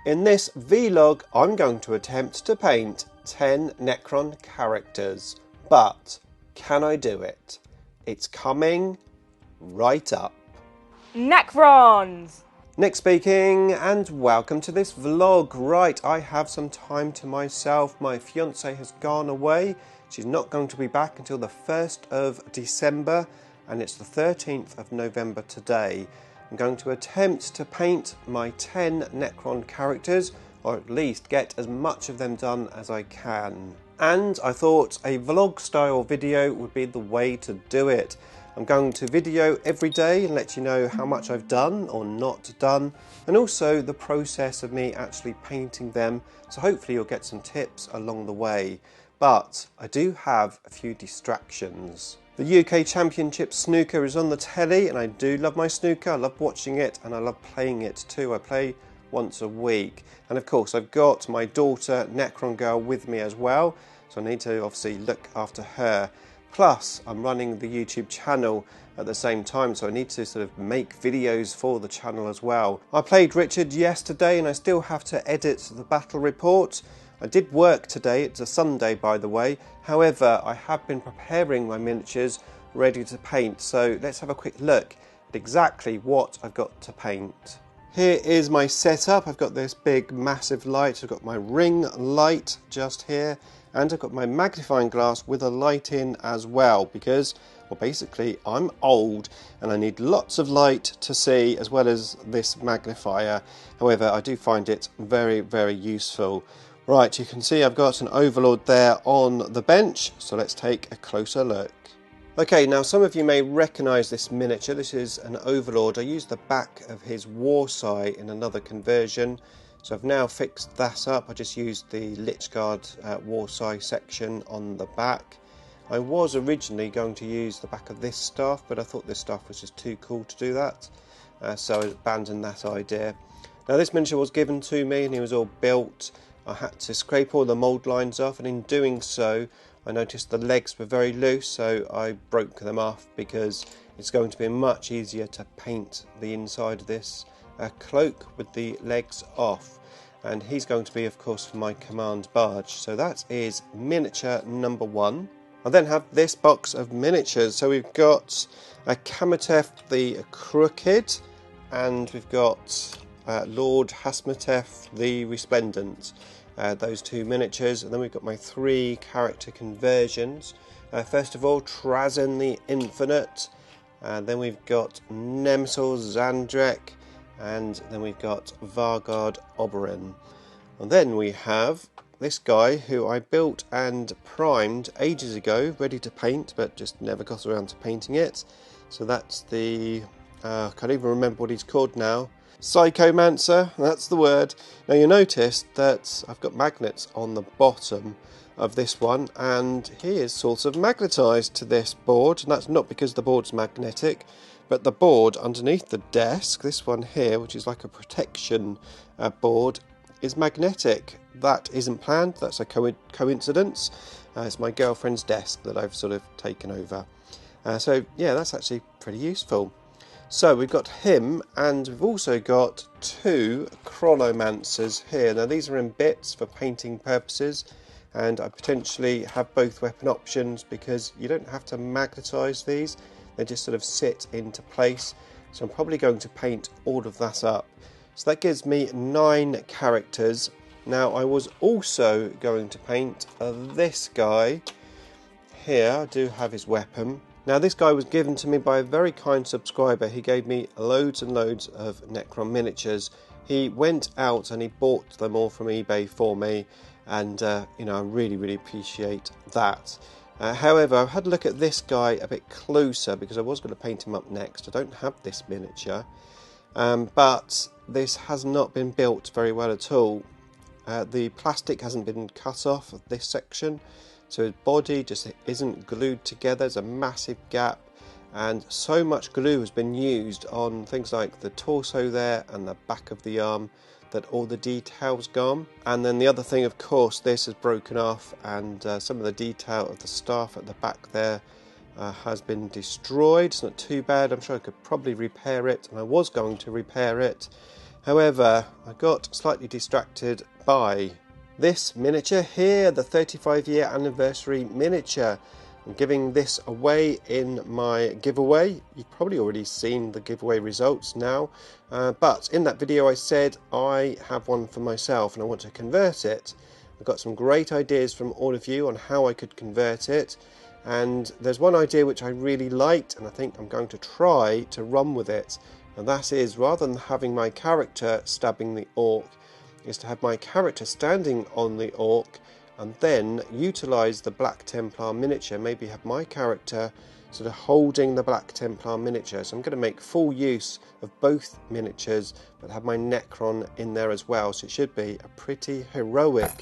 In this vlog, I'm going to attempt to paint 10 Necron characters, but can I do it? It's coming right up. Necrons! Nick speaking, and welcome to this vlog. Right, I have some time to myself. My fiance has gone away. She's not going to be back until the 1st of December, and it's the 13th of November today. I'm going to attempt to paint my 10 Necron characters, or at least get as much of them done as I can. And I thought a vlog style video would be the way to do it. I'm going to video every day and let you know how much I've done or not done, and also the process of me actually painting them, so hopefully you'll get some tips along the way. But I do have a few distractions. The UK Championship snooker is on the telly, and I do love my snooker. I love watching it and I love playing it too. I play once a week, and of course I've got my daughter Necron Girl with me as well, so I need to obviously look after her. Plus I'm running the YouTube channel at the same time, so I need to sort of make videos for the channel as well. I played Richard yesterday and I still have to edit the battle report. I did work today, it's a Sunday by the way. However, I have been preparing my miniatures ready to paint, so let's have a quick look at exactly what I've got to paint. Here is my setup. I've got this big massive light, I've got my ring light just here, and I've got my magnifying glass with a light in as well, because, well, basically I'm old and I need lots of light to see as well as this magnifier. However, I do find it very, very useful. Right, you can see I've got an Overlord there on the bench, so let's take a closer look. Okay, now some of you may recognise this miniature. This is an Overlord. I used the back of his Warsight in another conversion, so I've now fixed that up. I just used the Lichguard Warsight section on the back. I was originally going to use the back of this staff, but I thought this staff was just too cool to do that, so I abandoned that idea. Now this miniature was given to me and he was all built. I had to scrape all the mould lines off, and in doing so I noticed the legs were very loose, so I broke them off because it's going to be much easier to paint the inside of this cloak with the legs off. And he's going to be, of course, for my command barge. So that is miniature number 1. I then have this box of miniatures. So we've got a Kamatef the Crooked, and we've got Lord Hasmatef the Resplendent. Those two miniatures, and then we've got my 3 character conversions. First of all, Trazyn the Infinite, then we've got Nemesor Zahndrekh, and then we've got Vargard Obyron. And then we have this guy who I built and primed ages ago, ready to paint, but just never got around to painting it. So that's the, I can't even remember what he's called now. Psychomancer, that's the word. Now you notice that I've got magnets on the bottom of this one, and he is sort of magnetised to this board, and that's not because the board's magnetic, but the board underneath the desk, this one here, which is like a protection board, is magnetic. That isn't planned, that's a coincidence. It's my girlfriend's desk that I've sort of taken over. So yeah, that's actually pretty useful. So we've got him, and we've also got 2 Chronomancers here. Now these are in bits for painting purposes, and I potentially have both weapon options because you don't have to magnetise these, they just sort of sit into place. So I'm probably going to paint all of that up. So that gives me 9 characters. Now I was also going to paint this guy here. I do have his weapon. Now this guy was given to me by a very kind subscriber. He gave me loads and loads of Necron miniatures. He went out and he bought them all from eBay for me, and you know, I really appreciate that. However, I've had a look at this guy a bit closer because I was going to paint him up next. I don't have this miniature, but this has not been built very well at all. The plastic hasn't been cut off of this section, so his body just isn't glued together. There's a massive gap, and so much glue has been used on things like the torso there and the back of the arm that all the detail's gone. And then the other thing, of course, this is broken off, and some of the detail of the staff at the back there has been destroyed. It's not too bad. I'm sure I could probably repair it, and I was going to repair it. However, I got slightly distracted by this miniature here, the 35-year anniversary miniature. I'm giving this away in my giveaway. You've probably already seen the giveaway results now, but in that video I said I have one for myself and I want to convert it. I've got some great ideas from all of you on how I could convert it, and there's one idea which I really liked and I think I'm going to try to run with it, and that is, rather than having my character stabbing the orc, is to have my character standing on the orc and then utilise the Black Templar miniature. Maybe have my character sort of holding the Black Templar miniature. So I'm going to make full use of both miniatures, but have my Necron in there as well. So it should be a pretty heroic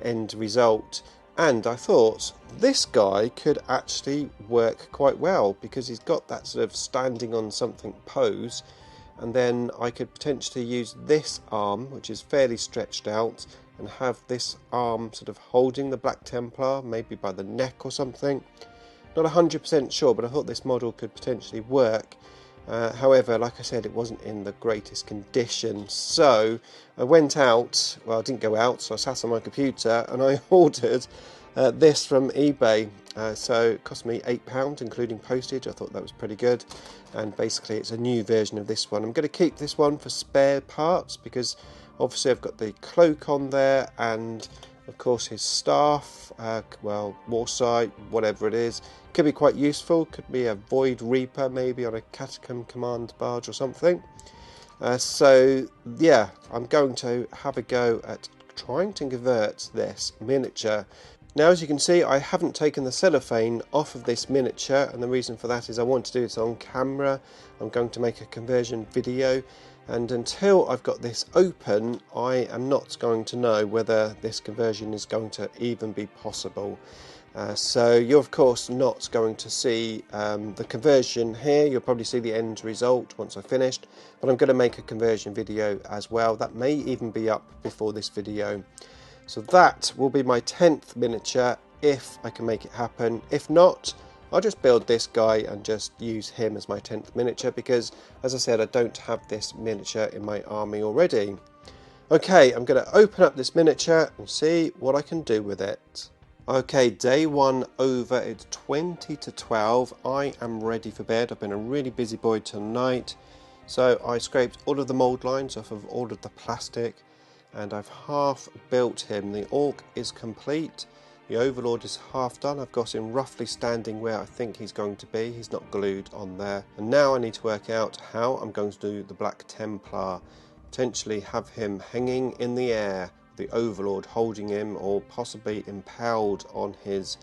end result. And I thought this guy could actually work quite well because he's got that sort of standing on something pose. And then I could potentially use this arm, which is fairly stretched out, and have this arm sort of holding the Black Templar, maybe by the neck or something. Not 100% sure, but I thought this model could potentially work. However, like I said, it wasn't in the greatest condition, so I went out, well I didn't go out, so I sat on my computer and I ordered this from eBay. So it cost me £8 including postage. I thought that was pretty good, and basically it's a new version of this one. I'm going to keep this one for spare parts because obviously I've got the cloak on there, and of course his staff, well, warsight, whatever it is, could be quite useful. Could be a Void Reaper maybe on a Catacomb Command barge or something. So yeah, I'm going to have a go at trying to convert this miniature. Now, as you can see, I haven't taken the cellophane off of this miniature, and the reason for that is I want to do it on camera. I'm going to make a conversion video, and until I've got this open, I am not going to know whether this conversion is going to even be possible. So you're of course not going to see the conversion here. You'll probably see the end result once I've finished, but I'm going to make a conversion video as well. That may even be up before this video. So that will be my 10th miniature if I can make it happen. If not, I'll just build this guy and just use him as my 10th miniature because, as I said, I don't have this miniature in my army already. Okay, I'm going to open up this miniature and see what I can do with it. Okay, day one over. It's 20 to 12. I am ready for bed. I've been a really busy boy tonight. So I scraped all of the mould lines off of all of the plastic, and I've half built him. The orc is complete. The overlord is half done. I've got him roughly standing where I think he's going to be. He's not glued on there. And now I need to work out how I'm going to do the Black Templar. Potentially have him hanging in the air, the overlord holding him, or possibly impaled on his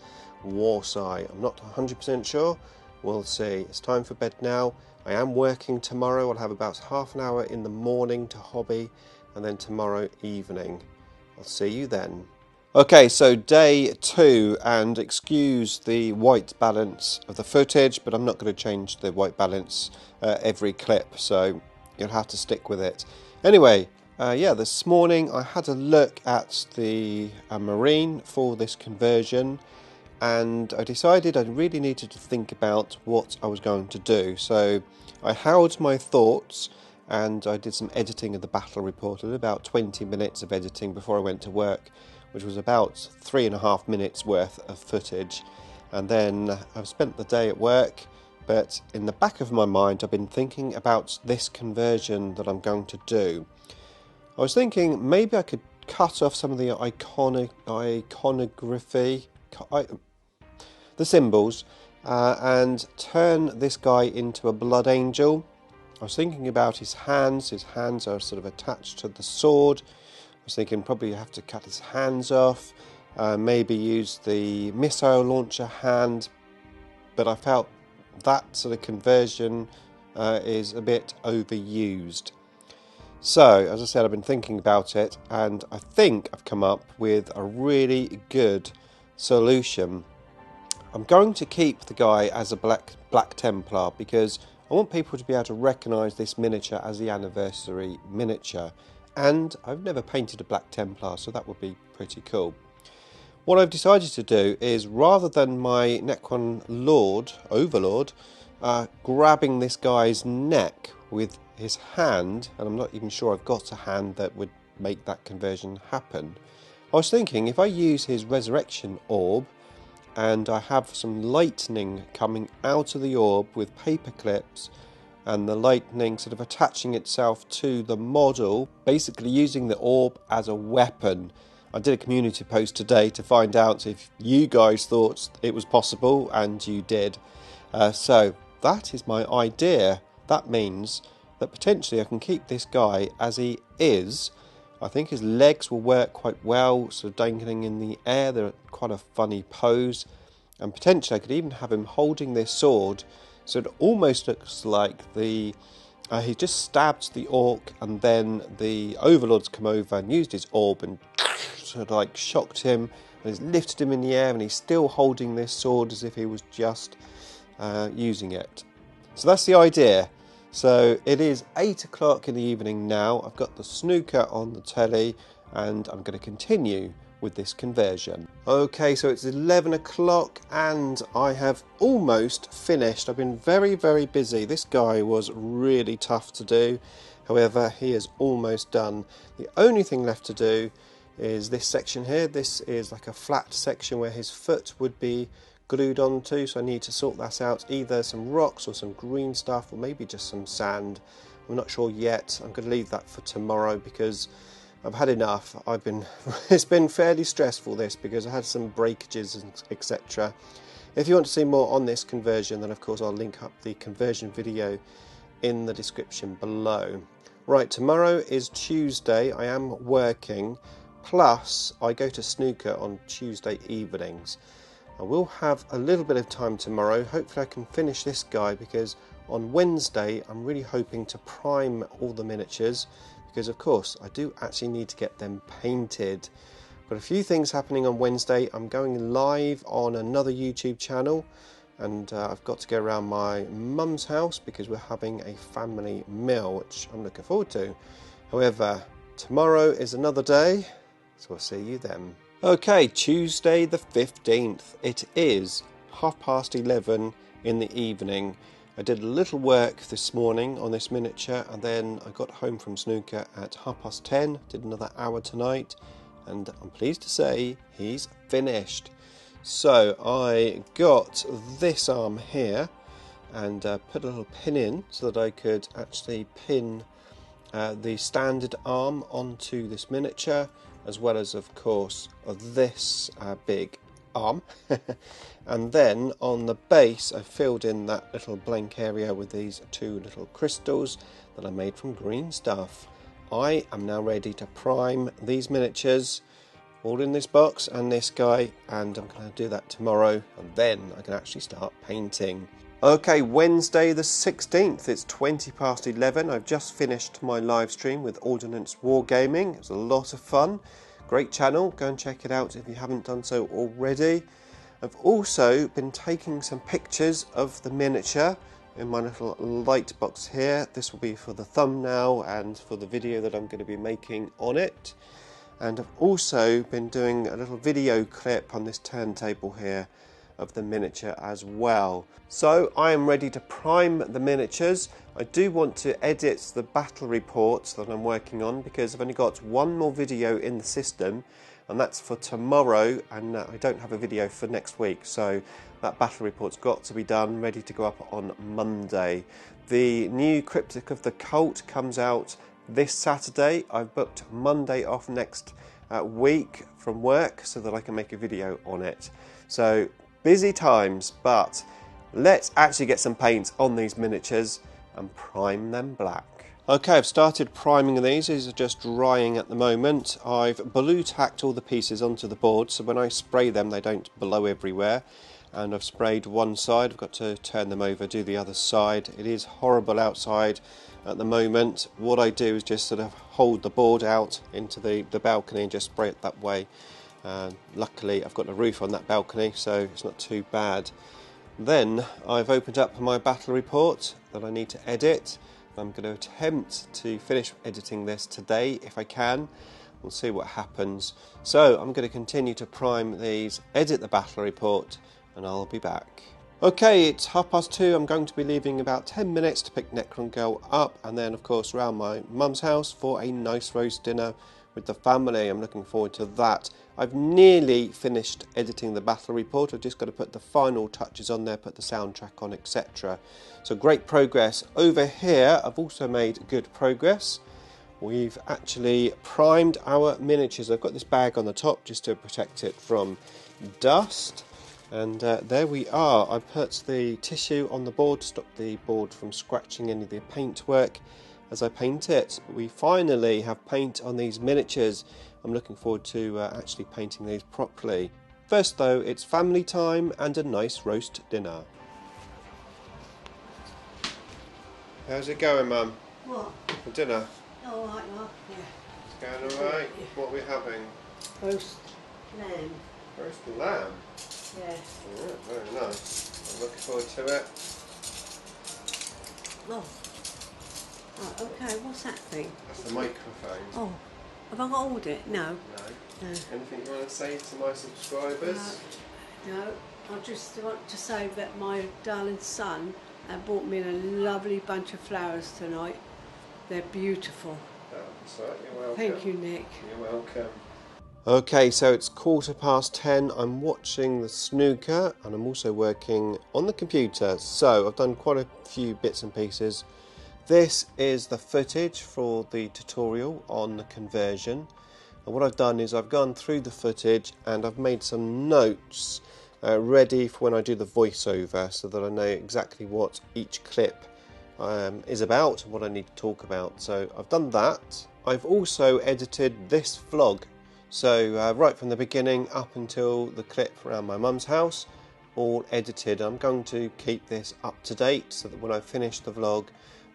warsight. I'm not 100% sure. We'll see. It's time for bed now. I am working tomorrow. I'll have about half an hour in the morning to hobby, and then tomorrow evening. I'll see you then. Okay, so day two, and excuse the white balance of the footage, but I'm not going to change the white balance every clip, so you'll have to stick with it. Anyway, yeah, this morning I had a look at the Marine for this conversion, and I decided I really needed to think about what I was going to do. So I held my thoughts, and I did some editing of the battle report. I did about 20 minutes of editing before I went to work, which was about 3.5 minutes worth of footage. And then I've spent the day at work, but in the back of my mind I've been thinking about this conversion that I'm going to do. I was thinking maybe I could cut off some of the iconography, the symbols, and turn this guy into a blood angel. I was thinking about his hands are sort of attached to the sword. I was thinking probably you have to cut his hands off, maybe use the missile launcher hand, but I felt that sort of conversion is a bit overused. So, as I said, I've been thinking about it, and I think I've come up with a really good solution. I'm going to keep the guy as a Black Templar because I want people to be able to recognise this miniature as the anniversary miniature, and I've never painted a Black Templar, so that would be pretty cool. What I've decided to do is, rather than my Necron Overlord, grabbing this guy's neck with his hand, and I'm not even sure I've got a hand that would make that conversion happen. I was thinking if I use his resurrection orb and I have some lightning coming out of the orb with paper clips and the lightning sort of attaching itself to the model, basically using the orb as a weapon. I did a community post today to find out if you guys thought it was possible, and you did. So that is my idea. That means that potentially I can keep this guy as he is. I think his legs will work quite well, sort of dangling in the air. They're quite a funny pose. And potentially I could even have him holding this sword, so it almost looks like he just stabbed the orc, and then the overlords come over and used his orb and sort of like shocked him, and he's lifted him in the air, and he's still holding this sword as if he was just using it. So that's the idea. So it is 8 o'clock in the evening now. I've got the snooker on the telly, and I'm going to continue with this conversion. Okay, so it's 11 o'clock and I have almost finished. I've been very, very busy. This guy was really tough to do. However, he is almost done. The only thing left to do is this section here. This is like a flat section where his foot would be glued onto, so I need to sort that out, either some rocks or some green stuff, or maybe just some sand. I'm not sure yet. I'm going to leave that for tomorrow because I've had enough. It's been fairly stressful, this, because I had some breakages and etc. If you want to see more on this conversion, then of course I'll link up the conversion video in the description below. Right, tomorrow is Tuesday. I am working, plus I go to snooker on Tuesday evenings. I will have a little bit of time tomorrow. Hopefully I can finish this guy, because on Wednesday I'm really hoping to prime all the miniatures, because of course I do actually need to get them painted. But a few things happening on Wednesday. I'm going live on another YouTube channel, and I've got to go around my mum's house because we're having a family meal, which I'm looking forward to. However, tomorrow is another day, so I'll see you then. Okay, Tuesday the 15th. It is 11:30 in the evening. I did a little work this morning on this miniature, and then I got home from snooker at 10:30, did another hour tonight, and I'm pleased to say he's finished. So I got this arm here and put a little pin in so that I could actually pin the standard arm onto this miniature, as well as of course this big arm. And then on the base I filled in that little blank area with these two little crystals that I made from green stuff. I am now ready to prime these miniatures, all in this box and this guy, and I'm going to do that tomorrow, and then I can actually start painting. Okay, Wednesday the 16th, it's 11:20. I've just finished my live stream with Ordnance Wargaming. It was a lot of fun. Great channel, go and check it out if you haven't done so already. I've also been taking some pictures of the miniature in my little light box here. This will be for the thumbnail and for the video that I'm going to be making on it. And I've also been doing a little video clip on this turntable here of the miniature as well. So I am ready to prime the miniatures. I do want to edit the battle reports that I'm working on, because I've only got one more video in the system, and that's for tomorrow, and I don't have a video for next week, so that battle report's got to be done, ready to go up on Monday. The new Cryptic of the Cult comes out this Saturday. I've booked Monday off next week from work so that I can make a video on it. So busy times, but let's actually get some paint on these miniatures and prime them black. Okay, I've started priming these. These are just drying at the moment. I've blue tacked all the pieces onto the board, so when I spray them they don't blow everywhere. And I've sprayed one side. I've got to turn them over, do the other side. It is horrible outside at the moment. What I do is just sort of hold the board out into the balcony and just spray it that way. Luckily I've got a roof on that balcony, so it's not too bad. Then I've opened up my battle report that I need to edit. I'm going to attempt to finish editing this today if I can. We'll see what happens. So I'm going to continue to prime these, edit the battle report, and I'll be back. Okay, it's 2:30. I'm going to be leaving in about 10 minutes to pick Necron Girl up, and then of course round my mum's house for a nice roast dinner with the family. I'm looking forward to that. I've nearly finished editing the battle report. I've just got to put the final touches on there, put the soundtrack on, etc. So great progress. Over here, I've also made good progress. We've actually primed our miniatures. I've got this bag on the top just to protect it from dust. And there we are. I put the tissue on the board to stop the board from scratching any of the paintwork as I paint it. But we finally have paint on these miniatures. I'm looking forward to actually painting these properly. First though, it's family time and a nice roast dinner. How's it going, Mum? What? For dinner? All right, Mark. Yeah. It's going alright? Yeah. What are we having? Roast lamb. Roast lamb? Yeah. Yeah, very nice. I'm looking forward to it. Oh. Oh, okay, what's that thing? That's the microphone. Oh, have I got all it? No. No. No. Anything you want to say to my subscribers? No. I just want to say that my darling son bought me a lovely bunch of flowers tonight. They're beautiful. Oh, that's right. You're welcome. Thank you, Nick. You're welcome. Okay, so it's 10:15. I'm watching the snooker and I'm also working on the computer. So I've done quite a few bits and pieces. This is the footage for the tutorial on the conversion. And what I've done is I've gone through the footage and I've made some notes ready for when I do the voiceover so that I know exactly what each clip is about and what I need to talk about. So I've done that. I've also edited this vlog. So right from the beginning up until the clip around my mum's house, all edited. I'm going to keep this up to date so that when I finish the vlog,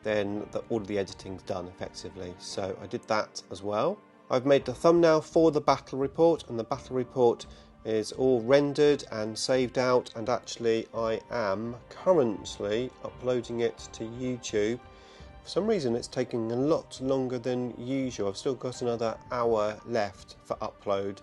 then all of the editing's done effectively. So I did that as well. I've made the thumbnail for the battle report, and the battle report is all rendered and saved out, and actually I am currently uploading it to YouTube. For some reason it's taking a lot longer than usual. I've still got another hour left for upload.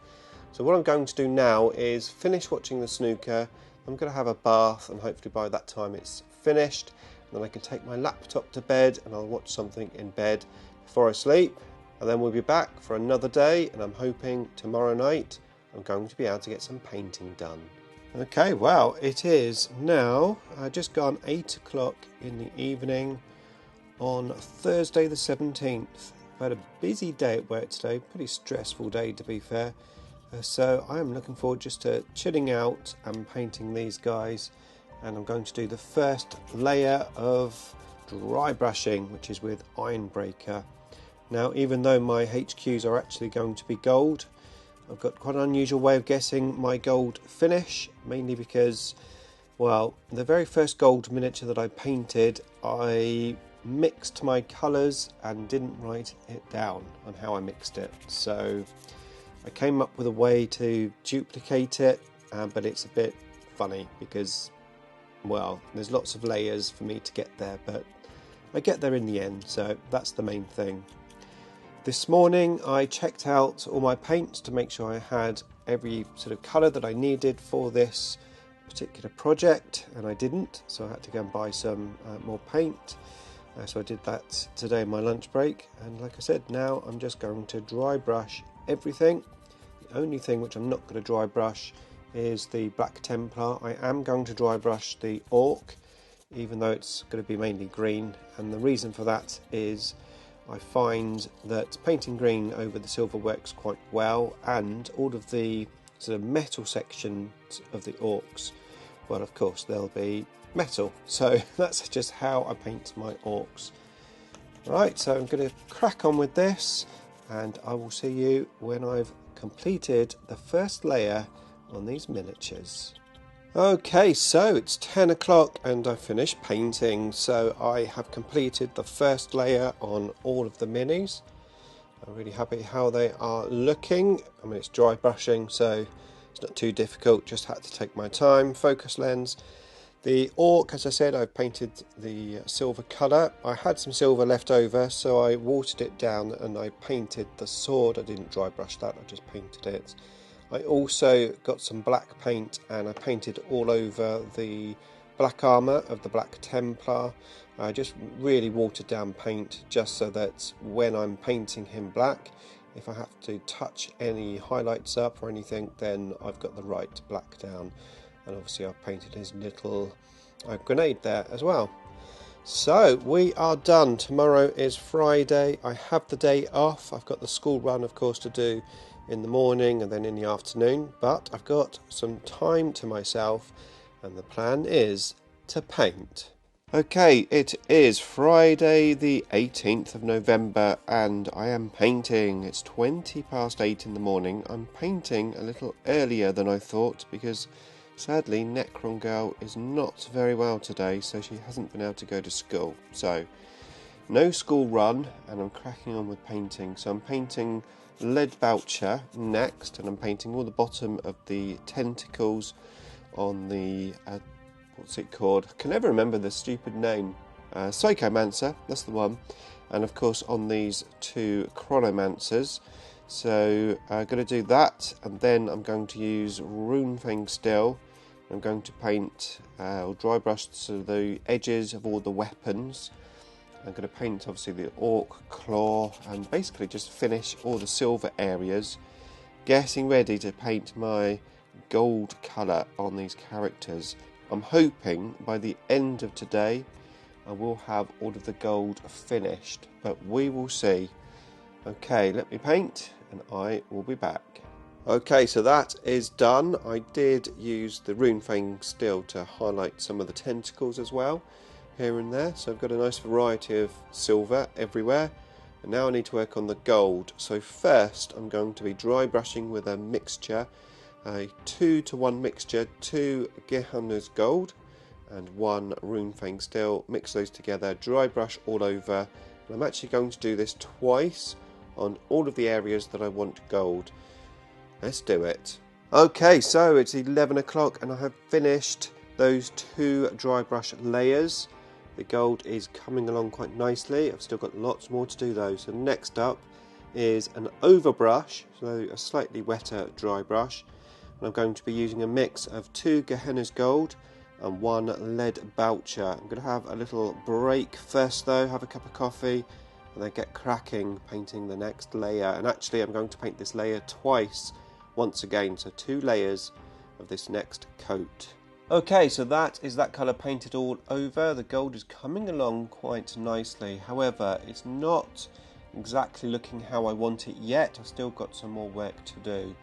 So what I'm going to do now is finish watching the snooker. I'm going to have a bath and hopefully by that time it's finished. And then I can take my laptop to bed and I'll watch something in bed before I sleep. And then we'll be back for another day, and I'm hoping tomorrow night I'm going to be able to get some painting done. Okay, well it is now just gone 8 o'clock in the evening on Thursday the 17th. I've had a busy day at work today, pretty stressful day to be fair. So I am looking forward just to chilling out and painting these guys. And I'm going to do the first layer of dry brushing, which is with Ironbreaker. Now, even though my HQs are actually going to be gold, I've got quite an unusual way of guessing my gold finish, mainly because, well, the very first gold miniature that I painted, I mixed my colours and didn't write it down on how I mixed it. So I came up with a way to duplicate it, but it's a bit funny because, well, there's lots of layers for me to get there, but I get there in the end, so that's the main thing. This morning I checked out all my paints to make sure I had every sort of colour that I needed for this particular project, and I didn't, so I had to go and buy some more paint. So I did that today in my lunch break, and like I said, now I'm just going to dry brush everything. The only thing which I'm not going to dry brush is the Black Templar. I am going to dry brush the Orc, even though it's going to be mainly green, and the reason for that is I find that painting green over the silver works quite well, and all of the sort of metal sections of the Orcs, well, of course they'll be metal, so that's just how I paint my Orcs. Right, so I'm going to crack on with this, and I will see you when I've completed the first layer on these miniatures. Okay, so it's 10 o'clock and I finished painting, so I have completed the first layer on all of the minis. I'm really happy how they are looking. I mean, it's dry brushing, so it's not too difficult, just had to take my time. Focus lens. The Orc, as I said, I've painted the silver colour. I had some silver left over, so I watered it down and I painted the sword. I didn't dry brush that, I just painted it. I also got some black paint and I painted all over the black armour of the Black Templar. Just really watered down paint, just so that when I'm painting him black, if I have to touch any highlights up or anything, then I've got the right black down. And obviously I've painted his little grenade there as well. So we are done. Tomorrow is Friday. I have the day off. I've got the school run, of course, to do in the morning and then in the afternoon, but I've got some time to myself, and the plan is to paint. Okay, it is Friday the 18th of November and I am painting. It's 20 past 8 in the morning. I'm painting a little earlier than I thought because sadly Necron Girl is not very well today, so she hasn't been able to go to school. So no school run and I'm cracking on with painting. So I'm painting Lead Voucher next, and I'm painting all the bottom of the tentacles on the what's it called? I can never remember the stupid name. Psychomancer, that's the one. And of course on these two Chronomancers. So I'm going to do that, and then I'm going to use Runefang Steel. I'm going to paint or dry brush to the edges of all the weapons. I'm going to paint obviously the Orc Claw and basically just finish all the silver areas. Getting ready to paint my gold colour on these characters. I'm hoping by the end of today I will have all of the gold finished, but we will see. Okay, let me paint and I will be back. Okay, so that is done. I did use the Runefang Steel to highlight some of the tentacles as well, here and there. So I've got a nice variety of silver everywhere. And now I need to work on the gold. So first I'm going to be dry brushing with a mixture. A 2-to-1 mixture, 2 Gehenna's Gold and 1 Runefang Steel. Mix those together, dry brush all over. And I'm actually going to do this twice on all of the areas that I want gold. Let's do it. Okay, so it's 11 o'clock and I have finished those 2 dry brush layers. The gold is coming along quite nicely. I've still got lots more to do though. So next up is an overbrush, so a slightly wetter dry brush. And I'm going to be using a mix of 2 Gehenna's Gold and 1 Lead Voucher. I'm going to have a little break first though, have a cup of coffee, and then get cracking painting the next layer. And actually I'm going to paint this layer twice once again, so 2 layers of this next coat. Okay, so that is that colour painted all over. The gold is coming along quite nicely. However, it's not exactly looking how I want it yet. I've still got some more work to do.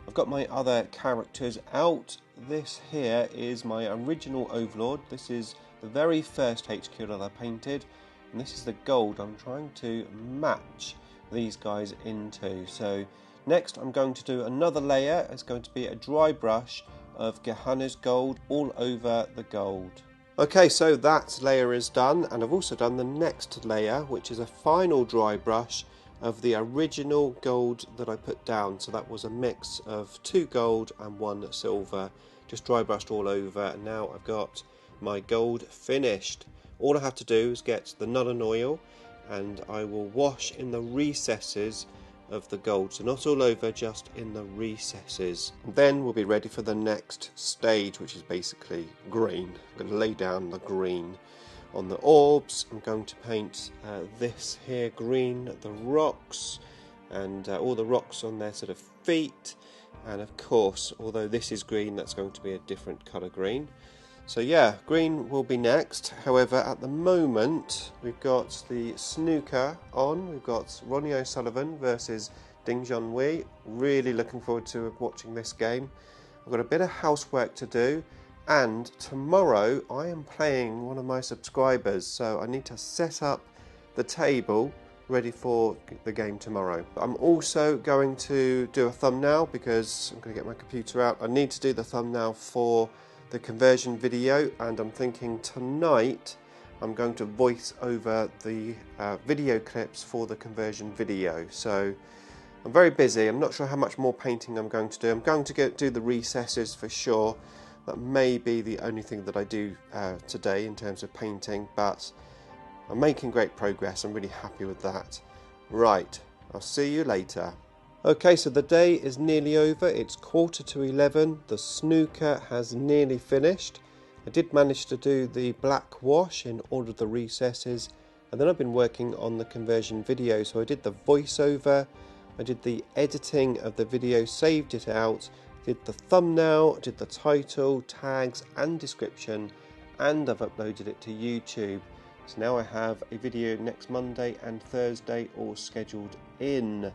I've got my other characters out. This here is my original Overlord. This is the very first HQ that I painted. And this is the gold I'm trying to match these guys into. So next I'm going to do another layer. It's going to be a dry brush of Gehenna's Gold all over the gold. Okay, so that layer is done, and I've also done the next layer, which is a final dry brush of the original gold that I put down. So that was a mix of 2 gold and 1 silver, just dry brushed all over, and now I've got my gold finished. All I have to do is get the Nuln Oil and I will wash in the recesses of the gold, so not all over, just in the recesses. And then we'll be ready for the next stage, which is basically green. I'm going to lay down the green on the orbs. I'm going to paint this here green, the rocks, and all the rocks on their sort of feet. And of course, although this is green, that's going to be a different colour green. So yeah, green will be next. However, at the moment, we've got the snooker on. We've got Ronnie O'Sullivan versus Ding Junhui. Really looking forward to watching this game. I've got a bit of housework to do. And tomorrow, I am playing one of my subscribers. So I need to set up the table ready for the game tomorrow. I'm also going to do a thumbnail because I'm going to get my computer out. I need to do the thumbnail for the conversion video, and I'm thinking tonight I'm going to voice over the video clips for the conversion video. So I'm very busy. I'm not sure how much more painting I'm going to do. I'm going to do the recesses for sure. That may be the only thing that I do today in terms of painting, but I'm making great progress. I'm really happy with that. Right, I'll see you later. Okay, so the day is nearly over. It's 11:15. The snooker has nearly finished. I did manage to do the black wash in all of the recesses, and then I've been working on the conversion video. So I did the voiceover, I did the editing of the video, saved it out, did the thumbnail, did the title, tags and description, and I've uploaded it to YouTube. So now I have a video next Monday and Thursday all scheduled in.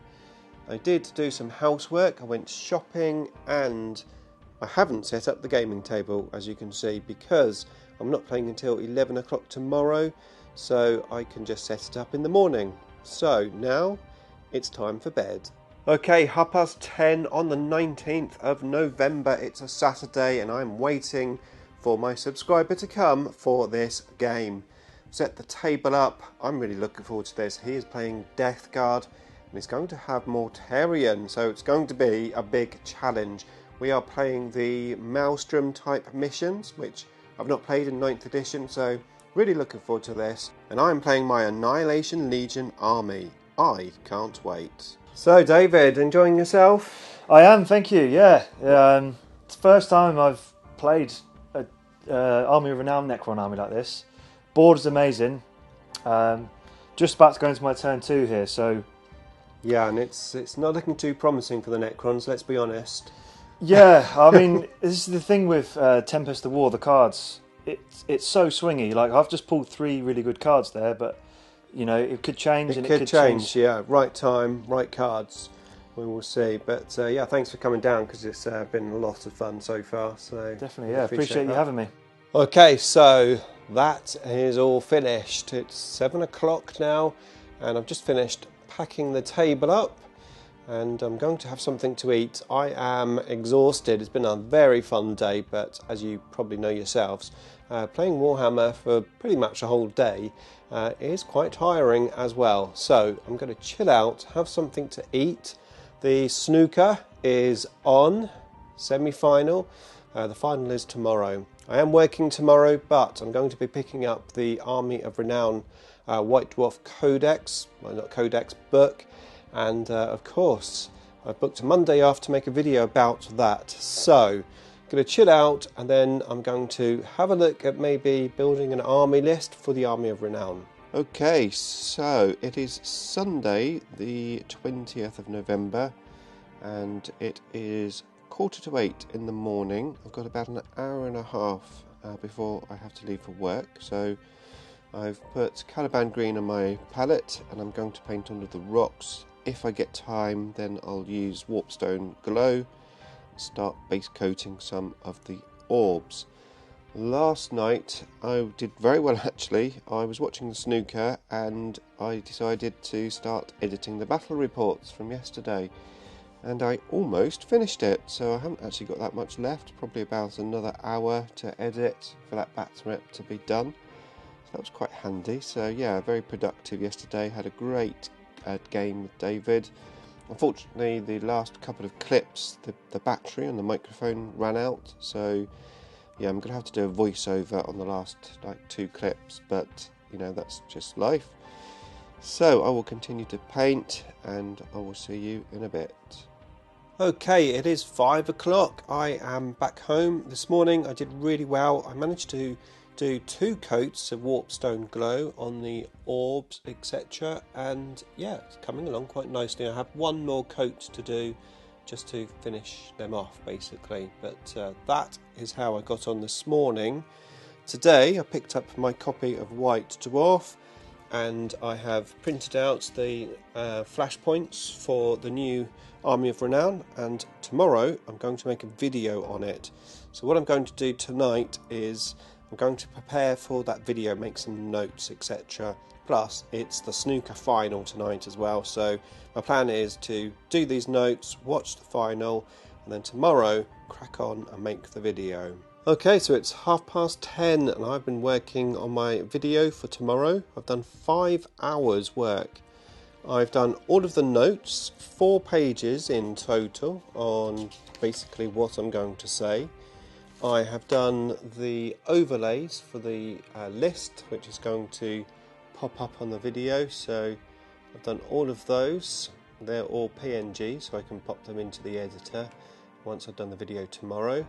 I did do some housework, I went shopping, and I haven't set up the gaming table, as you can see, because I'm not playing until 11 o'clock tomorrow, so I can just set it up in the morning. So now it's time for bed. Okay, 10:30 on the 19th of November. It's a Saturday and I'm waiting for my subscriber to come for this game. Set the table up. I'm really looking forward to this. He is playing Death Guard and he's going to have Mortarion, so it's going to be a big challenge. We are playing the Maelstrom type missions, which I've not played in 9th edition, so really looking forward to this. And I'm playing my Annihilation Legion army. I can't wait. So David, enjoying yourself? I am, thank you, yeah. It's the first time I've played a Army of Renown Necron army like this. Board is amazing. Just about to go into my turn 2 here, so... Yeah, and it's not looking too promising for the Necrons, let's be honest. Yeah, I mean, this is the thing with Tempest of War, the cards. It's so swingy. Like, I've just pulled 3 really good cards there, but, you know, it could change. It could change, yeah. Right time, right cards. We will see. But, yeah, thanks for coming down, because it's been a lot of fun so far. So definitely, yeah. Appreciate you having me. Okay, so that is all finished. It's 7 o'clock now, and I've just finished packing the table up. And I'm going to have something to eat. I am exhausted. It's been a very fun day, but as you probably know yourselves, playing Warhammer for pretty much a whole day is quite tiring as well. So I'm going to chill out, have something to eat. The snooker is on, semi-final. The final is tomorrow. I am working tomorrow, but I'm going to be picking up the Army of Renown White Dwarf Codex, well, not Codex, book. And of course, I've booked a Monday off to make a video about that. So, I'm going to chill out and then I'm going to have a look at maybe building an army list for the Army of Renown. Okay, so it is Sunday, the 20th of November, and it is 7:45 in the morning. I've got about an hour and a half before I have to leave for work. So, I've put Caliban green on my palette and I'm going to paint under the rocks. If I get time, then I'll use Warpstone Glow and start base coating some of the orbs. Last night I did very well actually. I was watching the snooker and I decided to start editing the battle reports from yesterday. And I almost finished it, so I haven't actually got that much left. Probably about another hour to edit for that battle rep to be done. So that was quite handy. So yeah, very productive yesterday. Had a great game with David. Unfortunately, the last couple of clips, the battery on the microphone ran out. So yeah, I'm going to have to do a voiceover on the last 2 clips. But you know, that's just life. So I will continue to paint and I will see you in a bit. Okay, it is 5 o'clock. I am back home. This morning I did really well. I managed to do 2 coats of Warpstone Glow on the orbs, etc. And yeah, it's coming along quite nicely. I have 1 more coat to do just to finish them off basically. But that is how I got on this morning. Today I picked up my copy of White Dwarf and I have printed out the flashpoints for the new Army of Renown, and tomorrow I'm going to make a video on it. So what I'm going to do tonight is I'm going to prepare for that video, make some notes, etc. Plus it's the snooker final tonight as well, so my plan is to do these notes, watch the final, and then tomorrow crack on and make the video. Okay, so it's 10:30 and I've been working on my video for tomorrow. I've done 5 hours work. I've done all of the notes, 4 pages in total on basically what I'm going to say. I have done the overlays for the list, which is going to pop up on the video. So I've done all of those. They're all PNG, so I can pop them into the editor once I've done the video tomorrow.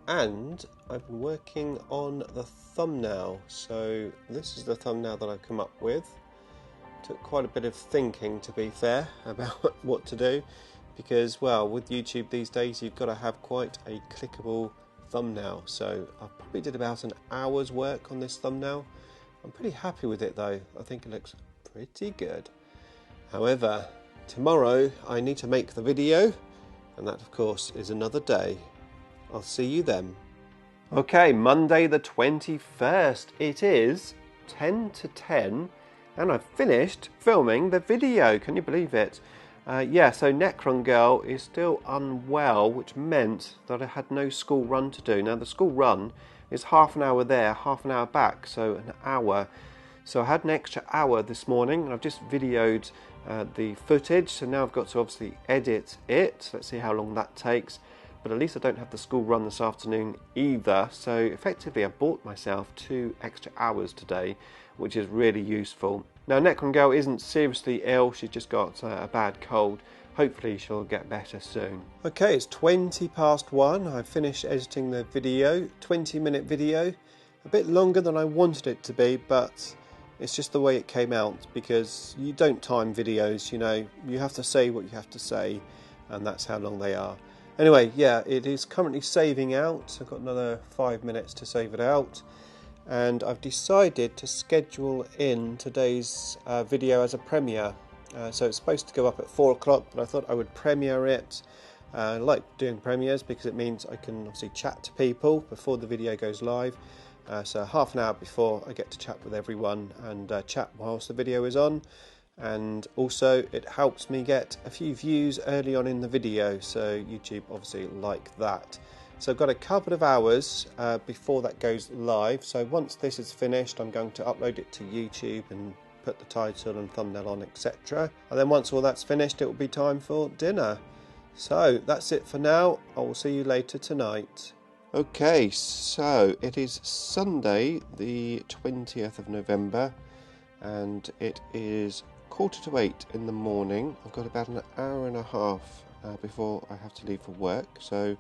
and I've been working on the thumbnail. So this is the thumbnail that I've come up with. Took quite a bit of thinking, to be fair, about what to do, because, well, with YouTube these days you've got to have quite a clickable thumbnail. So I probably did about an hour's work on this thumbnail. I'm pretty happy with it though. I think it looks pretty good. However, tomorrow I need to make the video, and that of course is another day. I'll see you then. Okay, Monday the 21st. It is 10 to 10 and I've finished filming the video. Can you believe it? Yeah, so Necron Girl is still unwell, which meant that I had no school run to do. Now the school run is half an hour there, half an hour back, so an hour. So I had an extra hour this morning, and I've just videoed the footage, so now I've got to obviously edit it. Let's see how long that takes. But at least I don't have the school run this afternoon either, so effectively I bought myself 2 extra hours today, which is really useful. Now Necron Girl isn't seriously ill, she's just got a bad cold. Hopefully she'll get better soon. Okay, it's 20 past 1. I've finished editing the video, 20-minute video. A bit longer than I wanted it to be, but it's just the way it came out, because you don't time videos, you know, you have to say what you have to say, and that's how long they are. Anyway, yeah, it is currently saving out. I've got another 5 minutes to save it out. And I've decided to schedule in today's video as a premiere. So it's supposed to go up at 4 o'clock, but I thought I would premiere it. I like doing premieres because it means I can obviously chat to people before the video goes live. So half an hour before, I get to chat with everyone and chat whilst the video is on. And also it helps me get a few views early on in the video, so YouTube obviously like that. So I've got a couple of hours before that goes live, so once this is finished I'm going to upload it to YouTube and put the title and thumbnail on, etc. And then once all that's finished it will be time for dinner. So that's it for now. I will see you later tonight. Okay, so it is Sunday the 20th of November and it is 7:45 in the morning. I've got about an hour and a half before I have to leave for work, so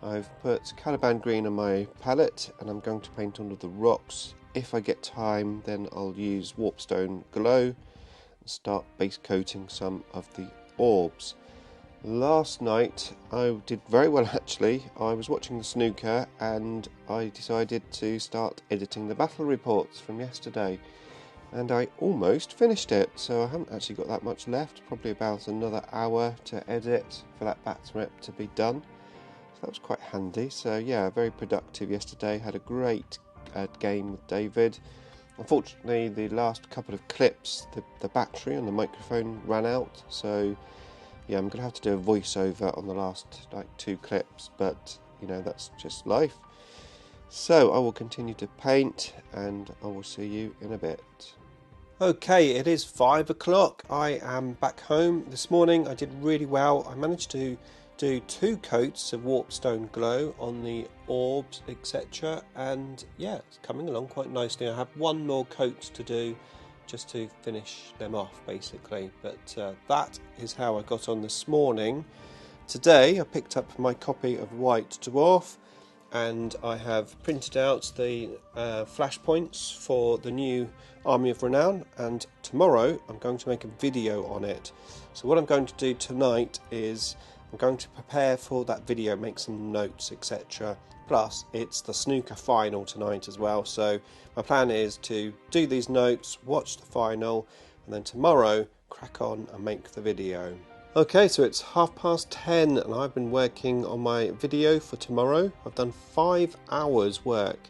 I've put Caliban green on my palette and I'm going to paint all of the rocks. If I get time then I'll use Warpstone Glow and start base coating some of the orbs. Last night I did very well actually. I was watching the snooker and I decided to start editing the battle reports from yesterday. And I almost finished it, so I haven't actually got that much left, probably about another hour to edit for that bat rep to be done. So that was quite handy. So yeah, very productive yesterday, had a great game with David. Unfortunately the last couple of clips, the battery on the microphone ran out, so yeah, I'm going to have to do a voiceover on the last 2 clips, but you know, that's just life. So I will continue to paint and I will see you in a bit. Okay, it is 5 o'clock. I am back home. This morning I did really well. I managed to do 2 coats of Warpstone Glow on the orbs, etc. And yeah, it's coming along quite nicely. I have 1 more coat to do just to finish them off basically. But that is how I got on this morning. Today I picked up my copy of White Dwarf and I have printed out the flashpoints for the new Army of Renown, and tomorrow I'm going to make a video on it. So what I'm going to do tonight is I'm going to prepare for that video, make some notes, etc. Plus it's the snooker final tonight as well, so my plan is to do these notes, watch the final, and then tomorrow crack on and make the video. Okay, so it's 10:30 and I've been working on my video for tomorrow. I've done 5 hours work.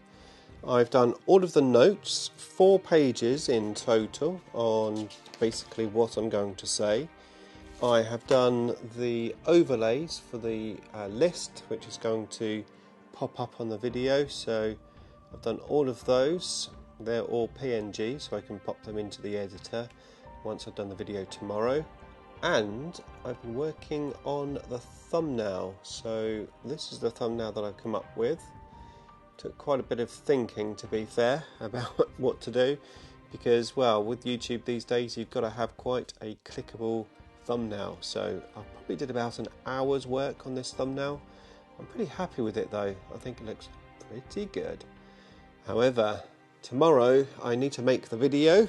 I've done all of the notes, 4 pages in total on basically what I'm going to say. I have done the overlays for the list, which is going to pop up on the video, so I've done all of those. They're all PNG, so I can pop them into the editor once I've done the video tomorrow. And I've been working on the thumbnail, so this is the thumbnail that I've come up with. Took quite a bit of thinking, to be fair, about what to do, because, well, with YouTube these days you've got to have quite a clickable thumbnail. So I probably did about an hour's work on this thumbnail, I'm pretty happy with it though. I think it looks pretty good. However, tomorrow I need to make the video,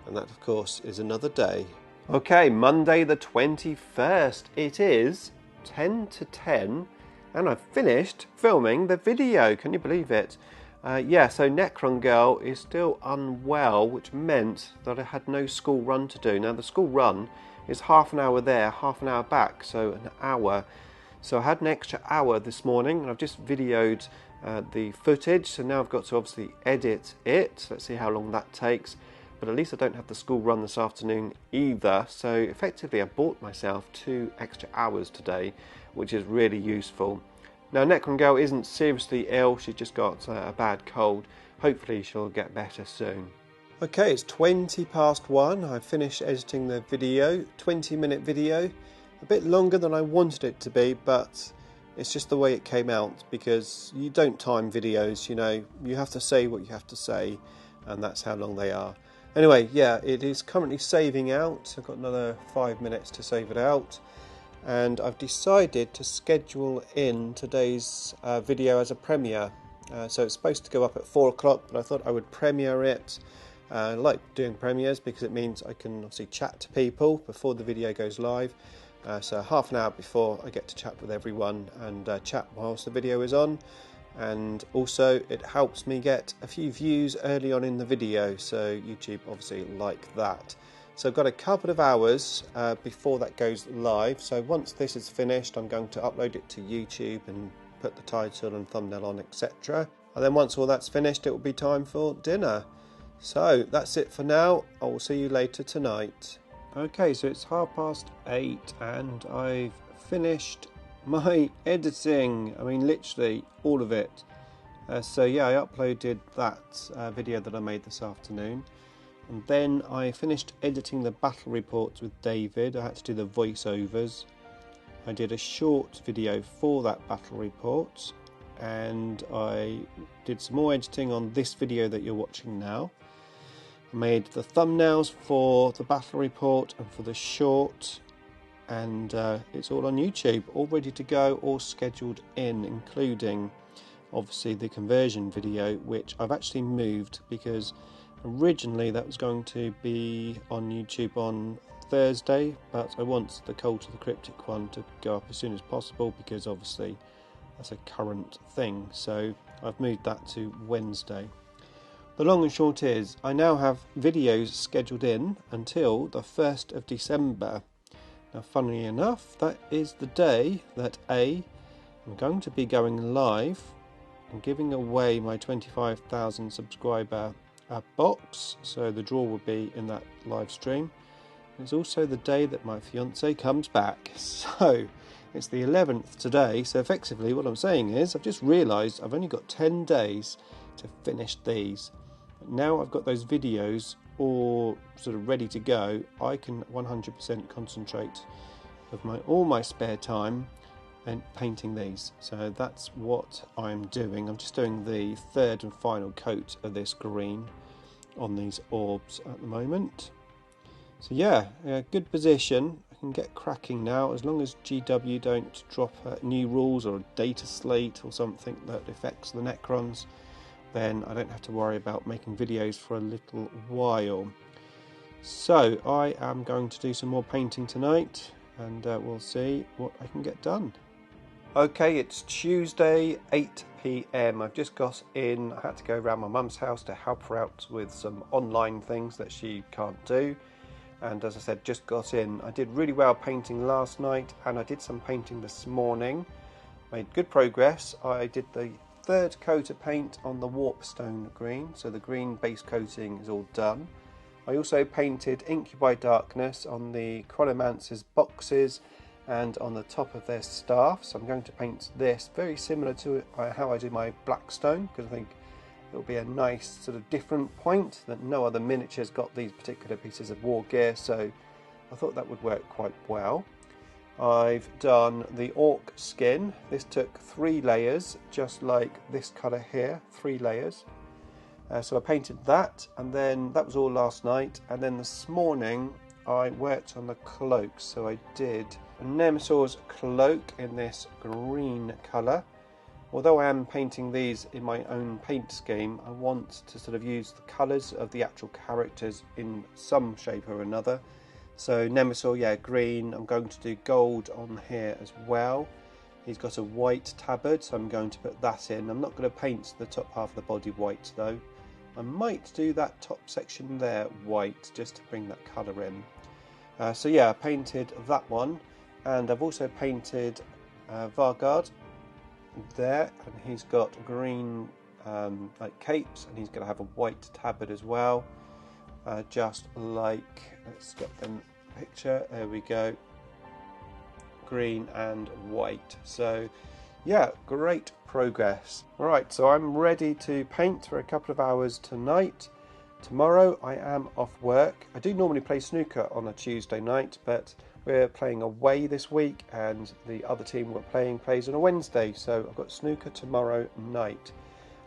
and that of course is another day. Okay, Monday the 21st. It is 10 to 10 and I've finished filming the video. Can you believe it? Yeah, so Necron Girl is still unwell, which meant that I had no school run to do. Now the school run is half an hour there, half an hour back, so an hour. So I had an extra hour this morning and I've just videoed the footage, so now I've got to obviously edit it. Let's see how long that takes. But at least I don't have the school run this afternoon either. So effectively I bought myself 2 extra hours today, which is really useful. Now Necron Girl isn't seriously ill, she's just got a bad cold. Hopefully she'll get better soon. Okay, it's 20 past 1. I finished editing the video, 20-minute video. A bit longer than I wanted it to be, but it's just the way it came out, because you don't time videos, you know, you have to say what you have to say, and that's how long they are. Anyway, yeah, it is currently saving out. I've got another 5 minutes to save it out. And I've decided to schedule in today's video as a premiere. So it's supposed to go up at 4 o'clock, but I thought I would premiere it. I like doing premieres because it means I can obviously chat to people before the video goes live. So half an hour before, I get to chat with everyone and chat whilst the video is on. And also it helps me get a few views early on in the video, so YouTube obviously like that. So I've got a couple of hours before that goes live, so once this is finished I'm going to upload it to YouTube and put the title and thumbnail on, etc. And then once all that's finished it will be time for dinner. So that's it for now. I will see you later tonight. Okay, so it's 8:30 and I've finished my editing. I mean literally all of it. So yeah, I uploaded that video that I made this afternoon, and then I finished editing the battle reports with David. I had to do the voiceovers. I did a short video for that battle report, and I did some more editing on this video that you're watching now. I made the thumbnails for the battle report and for the short, and it's all on YouTube, all ready to go, all scheduled in, including obviously the conversion video, which I've actually moved because originally that was going to be on YouTube on Thursday, but I want the Cult to the Cryptic one to go up as soon as possible because obviously that's a current thing, so I've moved that to Wednesday. The long and short is I now have videos scheduled in until the 1st of December. Now funnily enough, that is the day that I'm going to be going live and giving away my 25,000 subscriber box, so the draw will be in that live stream. It's also the day that my fiance comes back, so it's the 11th today. So effectively what I'm saying is I've just realised I've only got 10 days to finish these. Now I've got those videos all sort of ready to go, I can 100% concentrate with all my spare time and painting these. So that's what I'm doing. I'm just doing the 3rd and final coat of this green on these orbs at the moment. So yeah, good position. I can get cracking now, as long as GW don't drop new rules or a data slate or something that affects the Necrons, then I don't have to worry about making videos for a little while. So I am going to do some more painting tonight, and we'll see what I can get done. Okay, it's Tuesday, 8 PM. I've just got in. I had to go around my mum's house to help her out with some online things that she can't do. And as I said, just got in. I did really well painting last night, and I did some painting this morning. Made good progress. I did the 3rd coat of paint on the warpstone green, so the green base coating is all done. I also painted Incubi Darkness on the Chronomancer's boxes and on the top of their staff, so I'm going to paint this very similar to how I did my Blackstone, because I think it'll be a nice sort of different point that no other miniature's got these particular pieces of war gear, so I thought that would work quite well. I've done the orc skin. This took 3 layers, just like this colour here, 3 layers. So I painted that, and then that was all last night, and then this morning I worked on the cloaks. So I did Nemesor's cloak in this green colour. Although I am painting these in my own paint scheme, I want to sort of use the colours of the actual characters in some shape or another. So Nemesor, yeah, green. I'm going to do gold on here as well. He's got a white tabard, so I'm going to put that in. I'm not going to paint the top half of the body white though. I might do that top section there white, just to bring that colour in. So yeah, I painted that one, and I've also painted Vargard there, and he's got green like capes, and he's going to have a white tabard as well, just like, let's get them a picture, there we go, green and white. So yeah, great progress. Right, so I'm ready to paint for a couple of hours tonight. Tomorrow I am off work. I do normally play snooker on a Tuesday night, but we're playing away this week, and the other team we're playing plays on a Wednesday, so I've got snooker tomorrow night.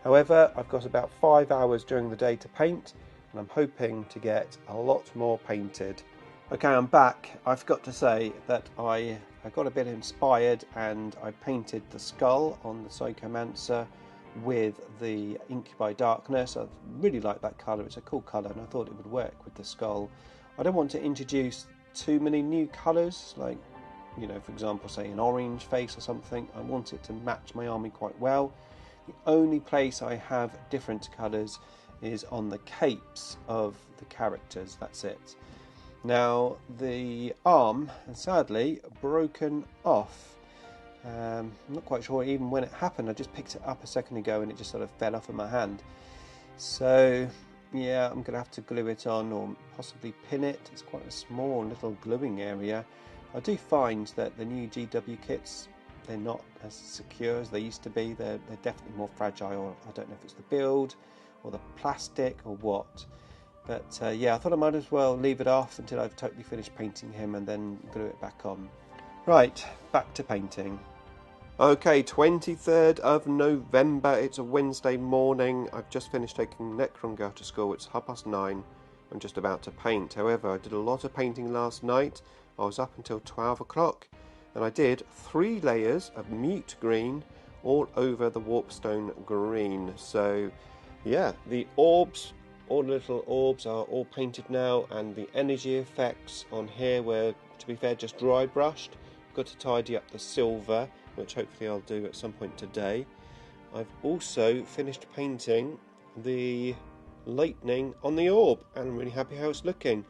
However, I've got about 5 hours during the day to paint, and I'm hoping to get a lot more painted. Okay, I'm back. I forgot to say that I got a bit inspired, and I painted the skull on the Psychomancer with the Incubi Darkness. I really like that colour. It's a cool colour, and I thought it would work with the skull. I don't want to introduce too many new colours, like, you know, for example, say an orange face or something. I want it to match my army quite well. The only place I have different colours is on the capes of the characters. That's it. Now the arm has sadly broken off. I'm not quite sure even when it happened. I just picked it up a second ago and it just sort of fell off in my hand. So yeah, I'm going to have to glue it on, or possibly pin it. It's quite a small little gluing area. I do find that the new GW kits, they're not as secure as they used to be. They're definitely more fragile. I don't know if it's the build or the plastic or what. But yeah, I thought I might as well leave it off until I've totally finished painting him and then glue it back on. Right, back to painting. Okay, 23rd of November, it's a Wednesday morning. I've just finished taking Necron girl to school. It's 9:30. I'm just about to paint. However, I did a lot of painting last night. I was up until 12 o'clock, and I did 3 layers of mute green all over the warpstone green. So yeah, the orbs, all the little orbs are all painted now, and the energy effects on here were, to be fair, just dry brushed. Got to tidy up the silver, which hopefully I'll do at some point today. I've also finished painting the lightning on the orb, and I'm really happy how it's looking.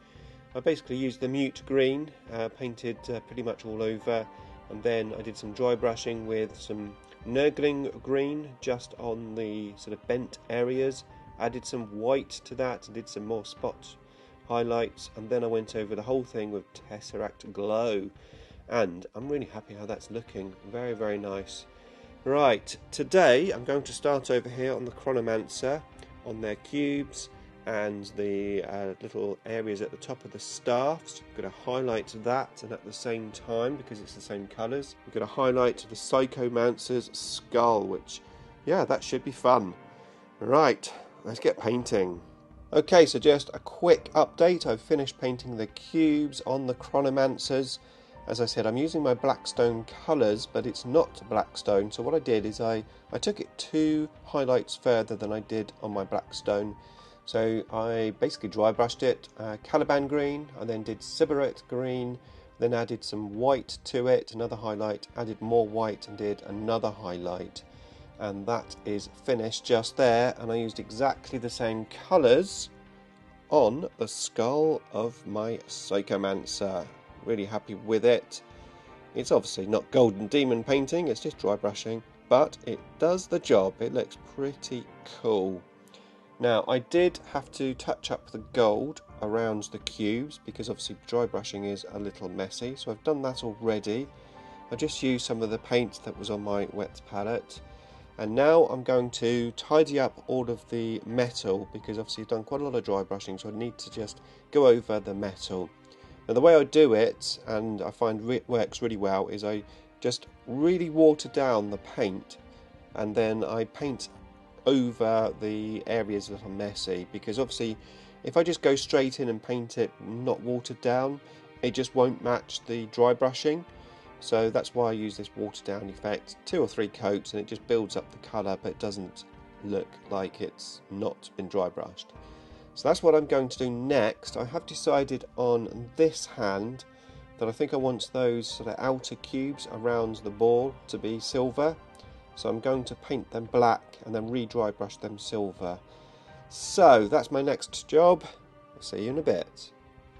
I basically used the mute green, painted pretty much all over, and then I did some dry brushing with some Nurgling green just on the sort of bent areas, added some white to that and did some more spot highlights, and then I went over the whole thing with Tesseract Glow. And I'm really happy how that's looking. Very, very nice. Right, today I'm going to start over here on the Chronomancer, on their cubes and the little areas at the top of the staffs. I'm going to highlight that, and at the same time, because it's the same colours, I'm going to highlight the Psychomancer's skull, which, yeah, that should be fun. Right, let's get painting. Okay, so just a quick update. I've finished painting the cubes on the Chronomancers. As I said, I'm using my Blackstone colours, but it's not Blackstone. So what I did is I took it 2 highlights further than I did on my Blackstone. So I basically dry brushed it, Caliban green, I then did Sybarit green, then added some white to it, another highlight, added more white and did another highlight. And that is finished just there, and I used exactly the same colours on the skull of my Psychomancer. Really happy with it. It's obviously not Golden Demon painting, it's just dry brushing, but it does the job. It looks pretty cool. Now, I did have to touch up the gold around the cubes because obviously dry brushing is a little messy, so I've done that already. I just used some of the paint that was on my wet palette, and now I'm going to tidy up all of the metal because obviously I've done quite a lot of dry brushing, so I need to just go over the metal. Now, the way I do it, and I find it works really well, is I just really water down the paint, and then I paint over the areas that are messy, because obviously if I just go straight in and paint it not watered down, it just won't match the dry brushing. So that's why I use this water down effect. 2 or 3 coats and it just builds up the colour, but it doesn't look like it's not been dry brushed. So that's what I'm going to do next. I have decided on this hand that I think I want those sort of outer cubes around the ball to be silver. So I'm going to paint them black and then re-dry brush them silver. So that's my next job. I'll see you in a bit.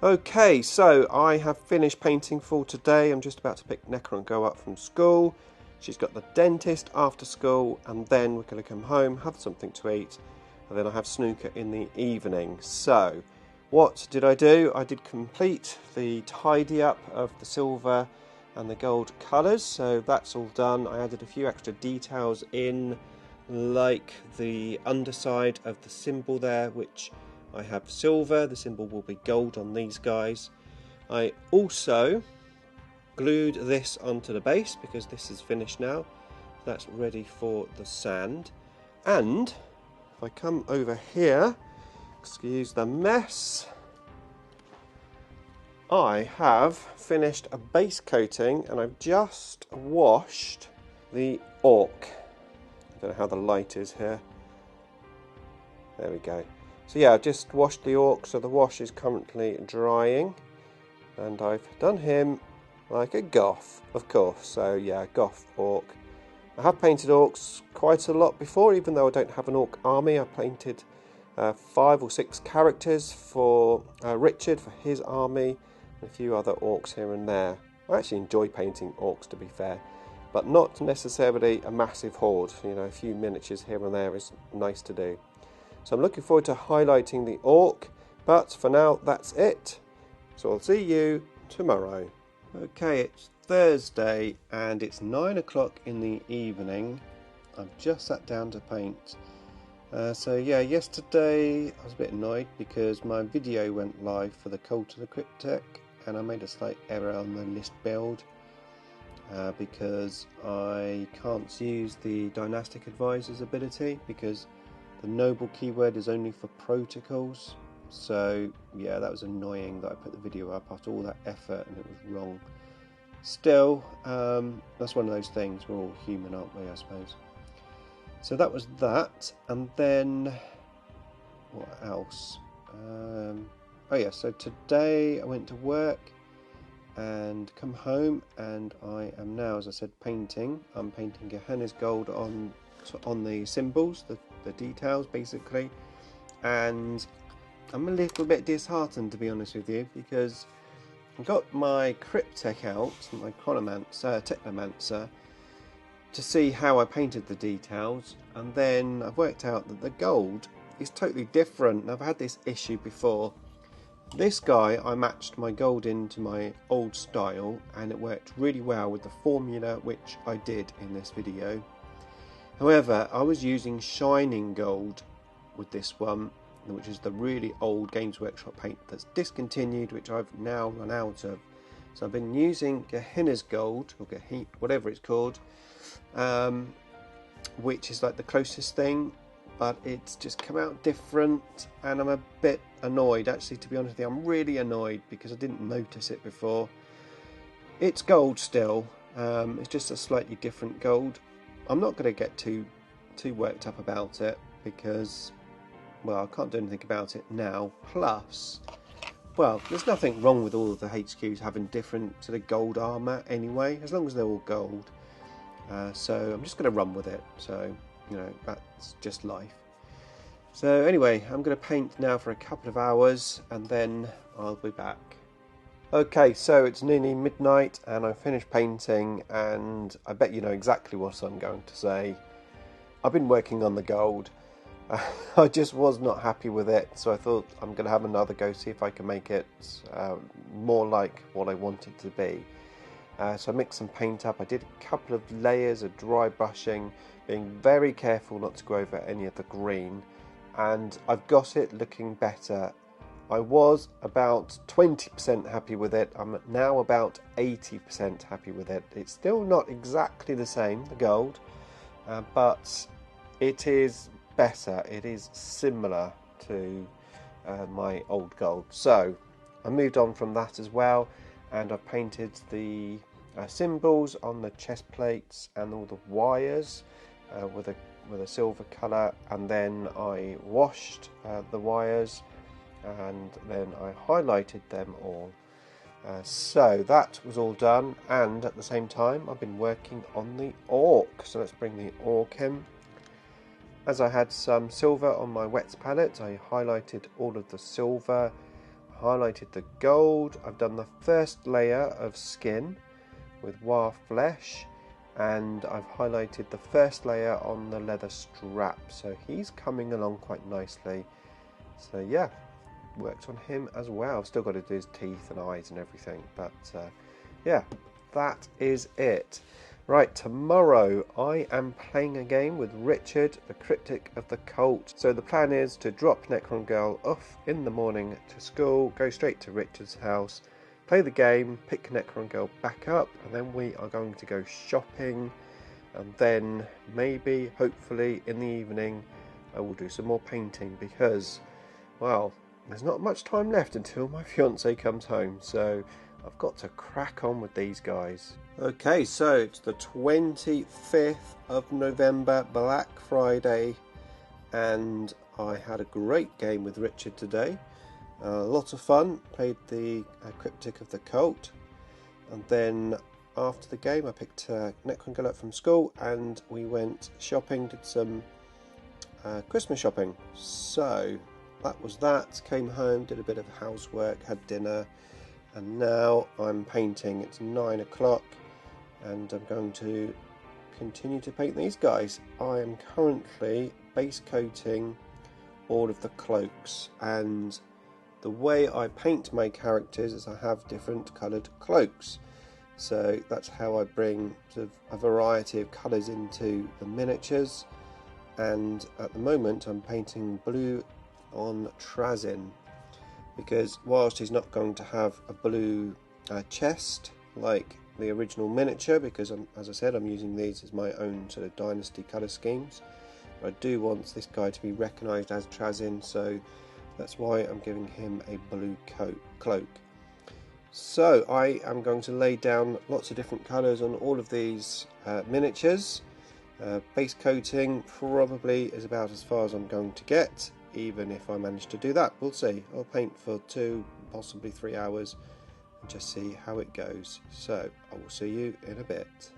Okay, so I have finished painting for today. I'm just about to pick Necron go up from school. She's got the dentist after school, and then we're going to come home, have something to eat, and then I have snooker in the evening. So what did I do? I did complete the tidy up of the silver and the gold colours, so that's all done. I added a few extra details in, like the underside of the symbol there, which I have silver. The symbol will be gold on these guys. I also glued this onto the base because this is finished now. That's ready for the sand. And if I come over here, excuse the mess, I have finished a base coating and I've just washed the orc. I don't know how the light is here. There we go. So yeah, I've just washed the orc, so the wash is currently drying. And I've done him like a goth, of course. So yeah, goth orc. I have painted orcs quite a lot before, even though I don't have an orc army. I painted 5 or 6 characters for Richard, for his army, and a few other orcs here and there. I actually enjoy painting orcs, to be fair, but not necessarily a massive horde. You know, a few miniatures here and there is nice to do. So I'm looking forward to highlighting the orc, but for now that's it. So I'll see you tomorrow. Okay, it's Thursday and it's 9 o'clock in the evening. I've just sat down to paint. So yeah, yesterday I was a bit annoyed because my video went live for the Cult of the Cryptek and I made a slight error on the list build because I can't use the Dynastic Advisor's ability because the noble keyword is only for protocols. So yeah, that was annoying that I put the video up after all that effort and it was wrong. Still, that's one of those things. We're all human, aren't we, I suppose. So that was that. And then what else? Oh yeah, so today I went to work and come home and I am now, as I said, painting. I'm painting Gehenna's gold on the symbols, the details basically, and I'm a little bit disheartened, to be honest with you, because I got my Cryptek out, my Technomancer, to see how I painted the details, and then I've worked out that the gold is totally different. I've had this issue before. This guy, I matched my gold into my old style and it worked really well with the formula which I did in this video. However, I was using shining gold with this one, which is the really old Games Workshop paint that's discontinued, which I've now run out of. So I've been using Gehenna's gold, or whatever it's called, which is like the closest thing, but it's just come out different and I'm a bit annoyed. Actually, to be honest with you, I'm really annoyed because I didn't notice it before. It's gold still, it's just a slightly different gold. I'm not going to get too worked up about it because, well, I can't do anything about it now. Plus, well, there's nothing wrong with all of the HQs having different sort of gold armour anyway, as long as they're all gold. So I'm just going to run with it. So, you know, that's just life. So anyway, I'm going to paint now for a couple of hours and then I'll be back. Okay, so it's nearly midnight and I finished painting and I bet you know exactly what I'm going to say. I've been working on the gold. I just was not happy with it, so I thought I'm going to have another go, see if I can make it more like what I want it to be. So I mixed some paint up. I did a couple of layers of dry brushing, being very careful not to go over any of the green, and I've got it looking better. I was about 20% happy with it. I'm now about 80% happy with it. It's still not exactly the same, the gold, but it is better. It is similar to my old gold. So I moved on from that as well, and I've painted the symbols on the chest plates and all the wires with a silver colour, and then I washed the wires and then I highlighted them all. So that was all done, and at the same time I've been working on the orc. So let's bring the orc in. As I had some silver on my wets palette, I highlighted all of the silver, highlighted the gold. I've done the first layer of skin with wire flesh, and I've highlighted the first layer on the leather strap, so he's coming along quite nicely. So yeah, worked on him as well. I've still got to do his teeth and eyes and everything, but yeah, that is it. Right, tomorrow I am playing a game with Richard, the Cryptic of the Cult. So the plan is to drop Necron Girl off in the morning to school, go straight to Richard's house, play the game, pick Necron Girl back up, and then we are going to go shopping, and then maybe, hopefully, in the evening I will do some more painting, because, well, there's not much time left until my fiance comes home, so I've got to crack on with these guys. Okay, so it's the 25th of November, Black Friday, and I had a great game with Richard today. A lot of fun. Played the Cryptic of the Cult, and then after the game I picked Necron Girl up from school and we went shopping, did some Christmas shopping. So that was that. Came home, did a bit of housework, had dinner, and now I'm painting. It's 9 o'clock and I'm going to continue to paint these guys. I am currently base coating all of the cloaks, and the way I paint my characters is I have different coloured cloaks. So that's how I bring sort of a variety of colours into the miniatures, and at the moment I'm painting blue on Trazyn, because whilst he's not going to have a blue chest like the original miniature, because as I said, I'm using these as my own sort of dynasty colour schemes, but I do want this guy to be recognised as Trazyn, so that's why I'm giving him a blue cloak. So I am going to lay down lots of different colours on all of these miniatures. Base coating probably is about as far as I'm going to get, even if I manage to do that. We'll see. I'll paint for 2, possibly 3 hours and just see how it goes. So I will see you in a bit.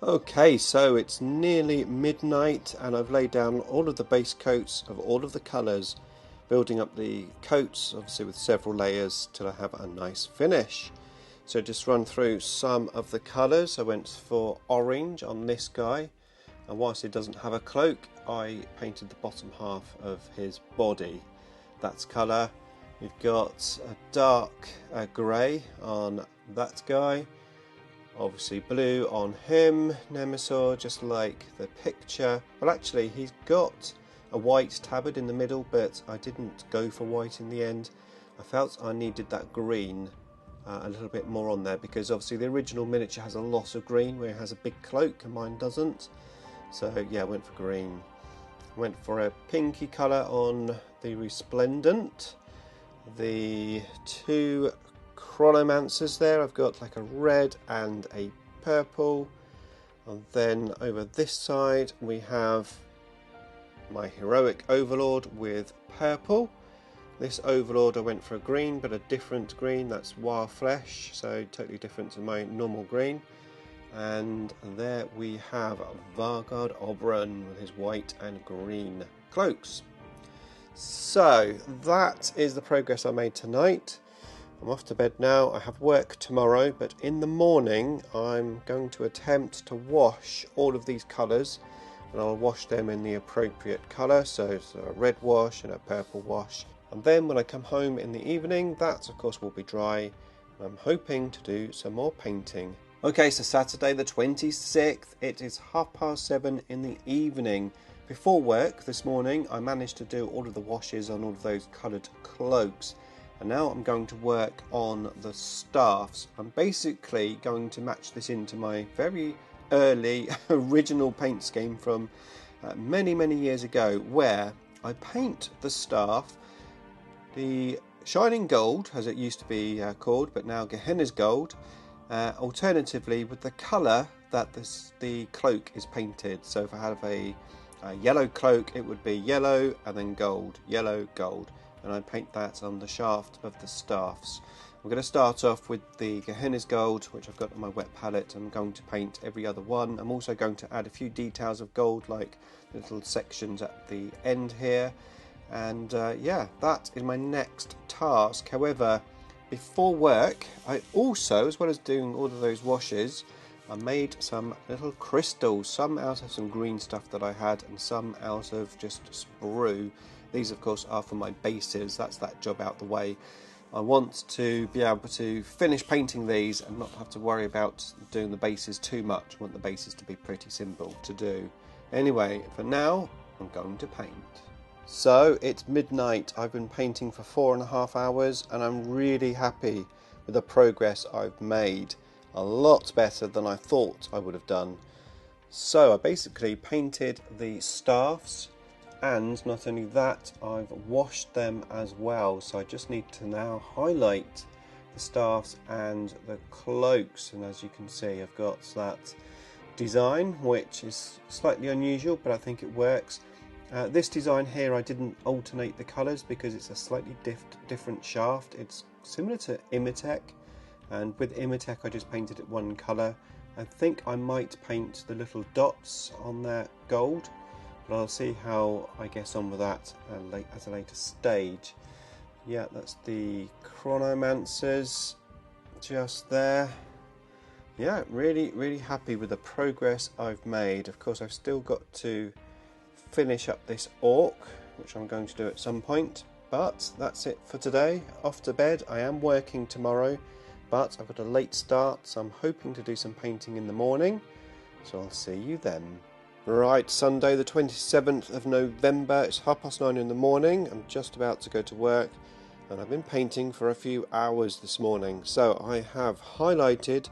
Okay, so it's nearly midnight and I've laid down all of the base coats of all of the colours, building up the coats obviously with several layers till I have a nice finish. So just run through some of the colours. I went for orange on this guy, and whilst he doesn't have a cloak, I painted the bottom half of his body. That's colour. We've got a dark grey on that guy, obviously blue on him, Nemesor, just like the picture. Well, actually he's got a white tabard in the middle, but I didn't go for white in the end. I felt I needed that green a little bit more on there, because obviously the original miniature has a lot of green where it has a big cloak and mine doesn't. So yeah, I went for green. I went for a pinky colour on the Resplendent. The 2 Chronomancers there, I've got like a red and a purple. And then over this side we have my Heroic Overlord with purple. This Overlord I went for a green, but a different green, that's Wild Flesh, so totally different to my normal green. And there we have Vargard Obyron with his white and green cloaks. So that is the progress I made tonight. I'm off to bed now. I have work tomorrow, but in the morning I'm going to attempt to wash all of these colours, and I'll wash them in the appropriate colour, so it's a red wash and a purple wash. And then when I come home in the evening, that of course will be dry, and I'm hoping to do some more painting. Okay, so Saturday the 26th, it is 7:30 in the evening. Before work this morning, I managed to do all of the washes on all of those coloured cloaks. And now I'm going to work on the staffs. I'm basically going to match this into my very early original paint scheme from many years ago, where I paint the staff the Shining Gold, as it used to be called, but now Gehenna's Gold. Alternatively, with the colour that the cloak is painted. So if I have a yellow cloak, it would be yellow and then gold, yellow, gold, and I paint that on the shaft of the staffs. I'm going to start off with the Gehenna's gold, which I've got on my wet palette. I'm going to paint every other one. I'm also going to add a few details of gold, like little sections at the end here. And yeah, that is my next task. However, before work, I also, as well as doing all of those washes, I made some little crystals, some out of some green stuff that I had and some out of just sprue. These of course are for my bases. That's that job out the way. I want to be able to finish painting these and not have to worry about doing the bases too much. I want the bases to be pretty simple to do. Anyway, for now, I'm going to paint. So it's midnight. I've been painting for 4.5 hours and I'm really happy with the progress I've made. A lot better than I thought I would have done. So I basically painted the staffs, and not only that, I've washed them as well. So I just need to now highlight the staffs and the cloaks, and as you can see, I've got that design, which is slightly unusual, but I think it works. This design here, I didn't alternate the colours because it's a slightly different shaft. It's similar to Imitech, and with Imitech I just painted it one colour. I think I might paint the little dots on there gold, but I'll see how I get on with that at a later stage. Yeah, that's the Chronomancers just there. Yeah, really happy with the progress I've made. Of course, I've still got to finish up this orc, which I'm going to do at some point, but that's it for today. Off to bed. I am working tomorrow, but I've got a late start, so I'm hoping to do some painting in the morning, so I'll see you then. Right, Sunday the 27th of November, it's 9:30 in the morning. I'm just about to go to work, and I've been painting for a few hours this morning. So I have highlighted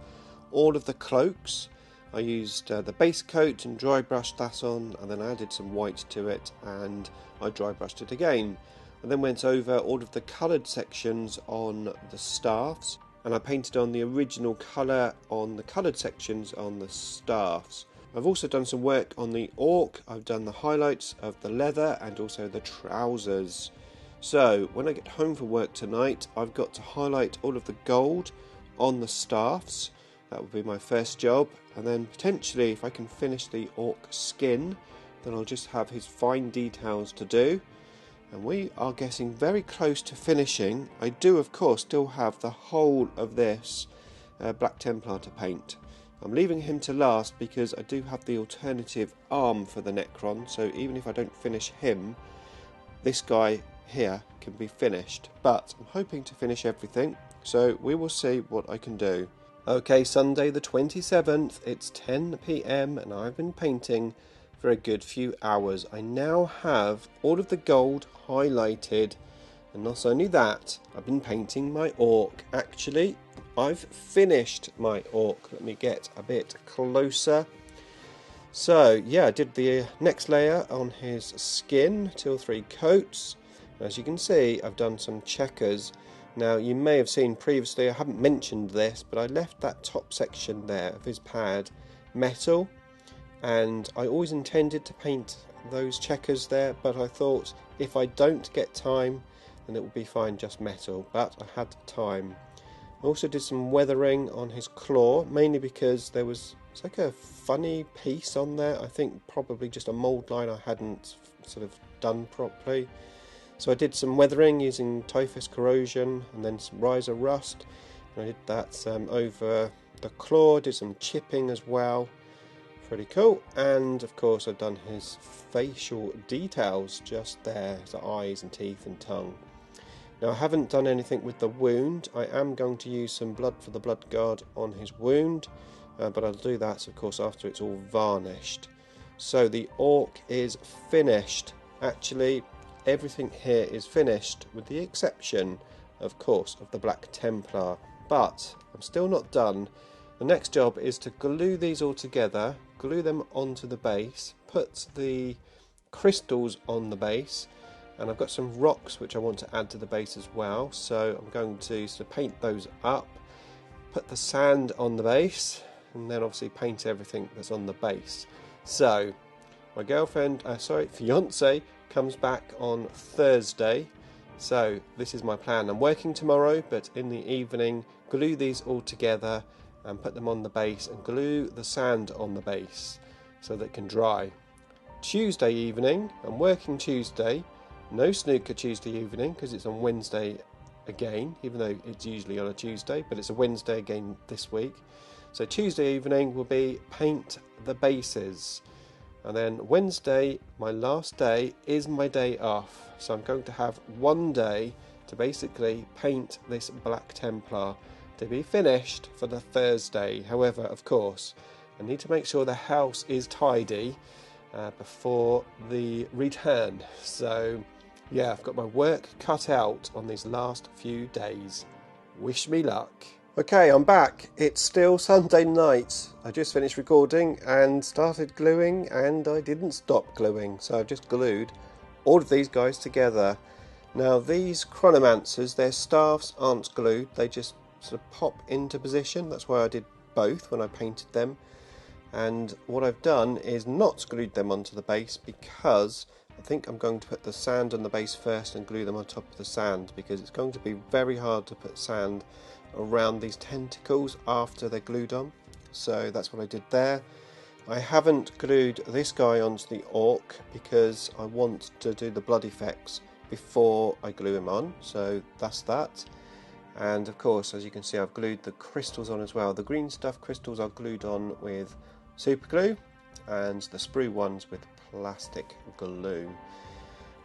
all of the cloaks. I used the base coat and dry brushed that on, and then I added some white to it and I dry brushed it again. I then went over all of the coloured sections on the staffs, and I painted on the original colour on the coloured sections on the staffs. I've also done some work on the orc. I've done the highlights of the leather and also the trousers. So when I get home from work tonight, I've got to highlight all of the gold on the staffs. That will be my first job, and then potentially if I can finish the orc skin, then I'll just have his fine details to do. And we are getting very close to finishing. I do of course still have the whole of this Black Templar to paint. I'm leaving him to last because I do have the alternative arm for the Necron, so even if I don't finish him, this guy here can be finished. But I'm hoping to finish everything, so we will see what I can do. Okay, Sunday the 27th, it's 10 PM and I've been painting for a good few hours. I now have all of the gold highlighted, and not only that, I've been painting my orc. Actually, I've finished my orc. Let me get a bit closer. So yeah, I did the next layer on his skin, 2 or 3 coats. As you can see, I've done some checkers. Now you may have seen previously, I haven't mentioned this, but I left that top section there of his pad metal, and I always intended to paint those checkers there, but I thought if I don't get time then it will be fine just metal, but I had time. I also did some weathering on his claw, mainly because it's like a funny piece on there. I think probably just a mould line I hadn't sort of done properly. So I did some weathering using Typhus Corrosion and then some Riser Rust. And I did that over the claw, did some chipping as well. Pretty cool. And of course I've done his facial details just there, his eyes and teeth and tongue. Now I haven't done anything with the wound. I am going to use some blood for the Bloodguard on his wound, but I'll do that of course after it's all varnished. So the orc is finished. Actually, everything here is finished with the exception, of course, of the Black Templar. But I'm still not done. The next job is to glue these all together, glue them onto the base, put the crystals on the base, and I've got some rocks which I want to add to the base as well, so I'm going to sort of paint those up, put the sand on the base and then obviously paint everything that's on the base. So my fiance comes back on Thursday. So this is my plan. I'm working tomorrow, but in the evening glue these all together and put them on the base and glue the sand on the base so that it can dry. Tuesday evening, I'm working Tuesday. No snooker Tuesday evening because it's on Wednesday again, even though it's usually on a Tuesday, but it's a Wednesday again this week. So Tuesday evening will be paint the bases, and then Wednesday, my last day, is my day off. So I'm going to have one day to basically paint this Black Templar to be finished for the Thursday. However, of course, I need to make sure the house is tidy before the return. So yeah, I've got my work cut out on these last few days. Wish me luck. Okay, I'm back. It's still Sunday night. I just finished recording and started gluing, and I didn't stop gluing, so I've just glued all of these guys together. Now these chronomancers, their staffs aren't glued, they just sort of pop into position. That's why I did both when I painted them. And what I've done is not glued them onto the base because I think I'm going to put the sand on the base first and glue them on top of the sand, because it's going to be very hard to put sand around these tentacles after they're glued on. So that's what I did there. I haven't glued this guy onto the orc because I want to do the blood effects before I glue him on, so that's that. And of course, as you can see, I've glued the crystals on as well. The green stuff crystals are glued on with super glue, and the sprue ones with plastic glue.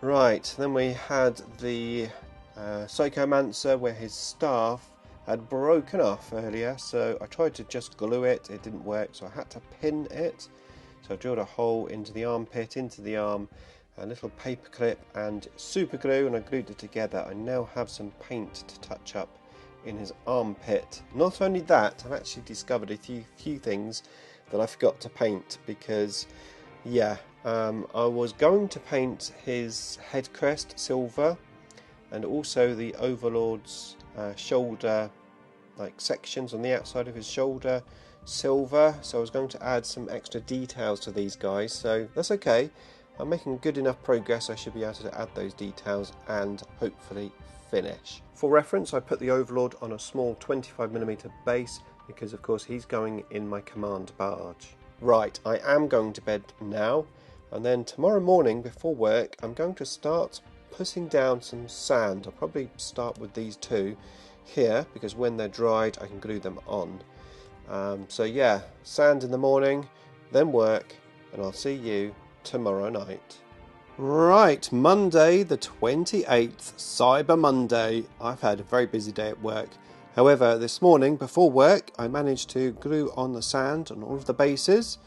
Right, then we had the Psychomancer where his staff had broken off earlier, so I tried to just glue it, it didn't work, so I had to pin it. So I drilled a hole into the armpit, into the arm, a little paper clip and super glue, and I glued it together. I now have some paint to touch up in his armpit. Not only that, I've actually discovered a few things that I forgot to paint, because yeah, I was going to paint his head crest silver and also the Overlord's shoulder, like sections on the outside of his shoulder, silver. So I was going to add some extra details to these guys, so that's okay. I'm making good enough progress. I should be able to add those details and hopefully finish. For reference, I put the Overlord on a small 25mm base because of course he's going in my command barge. Right, I am going to bed now, and then tomorrow morning before work I'm going to start putting down some sand. I'll probably start with these two here because when they're dried I can glue them on. So yeah, sand in the morning, then work, and I'll see you tomorrow night. Right, Monday the 28th, Cyber Monday. I've had a very busy day at work. However, this morning before work I managed to glue on the sand on all of the bases,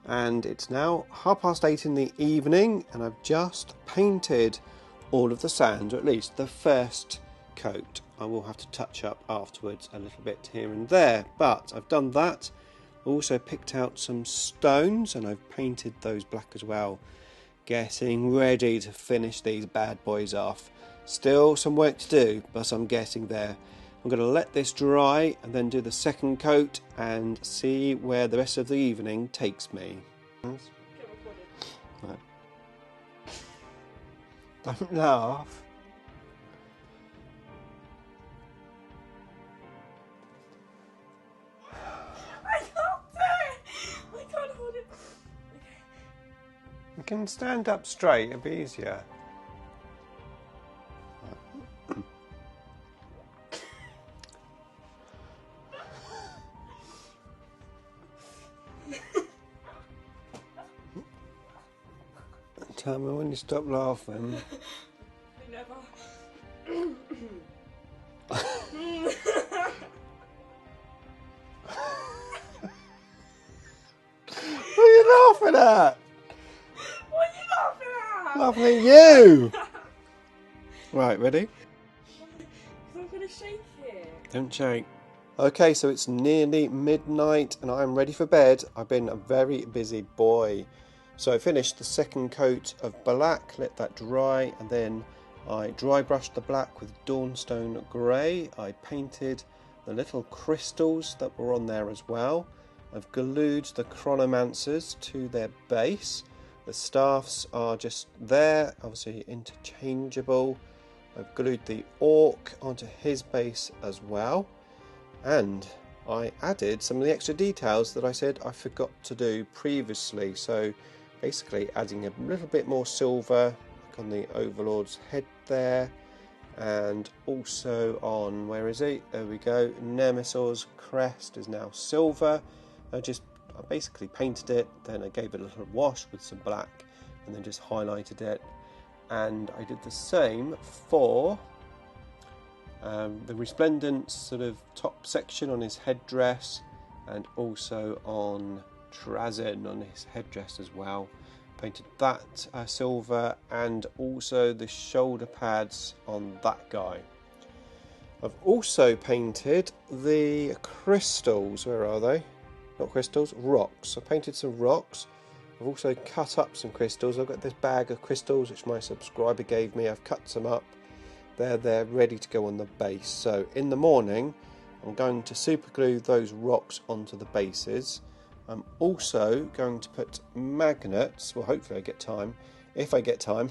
and it's now 8:30 in the evening and I've just painted all of the sand, or at least the first coat. I will have to touch up afterwards a little bit here and there, but I've done that. I also picked out some stones and I've painted those black as well. Getting ready to finish these bad boys off. Still some work to do, but I'm getting there. I'm going to let this dry and then do the second coat and see where the rest of the evening takes me. Right. Don't laugh. I can't do it! I can't hold it. You can stand up straight, it'll be easier. Tell me when you stop laughing. Never. What are you laughing at? What are you laughing at? Laughing at you! Right, ready? I'm going to shake it. Don't shake. Okay, so it's nearly midnight and I'm ready for bed. I've been a very busy boy. So I finished the second coat of black, let that dry, and then I dry brushed the black with Dawnstone Grey. I painted the little crystals that were on there as well. I've glued the chronomancers to their base. The staffs are just there, obviously interchangeable. I've glued the orc onto his base as well. And I added some of the extra details that I said I forgot to do previously. So basically adding a little bit more silver like on the Overlord's head there. And also on, where is he? There we go. Nemesor's crest is now silver. I basically painted it, then I gave it a little wash with some black, and then just highlighted it. And I did the same for the resplendent sort of top section on his headdress, and also on Trazyn on his headdress as well. Painted that silver, and also the shoulder pads on that guy. I've also painted the crystals. Where are they? Not crystals, rocks. I painted some rocks. I've also cut up some crystals. I've got this bag of crystals which my subscriber gave me. I've cut some up. They're ready to go on the base. So in the morning I'm going to super glue those rocks onto the bases. I'm also going to put magnets, well hopefully I get time, if I get time,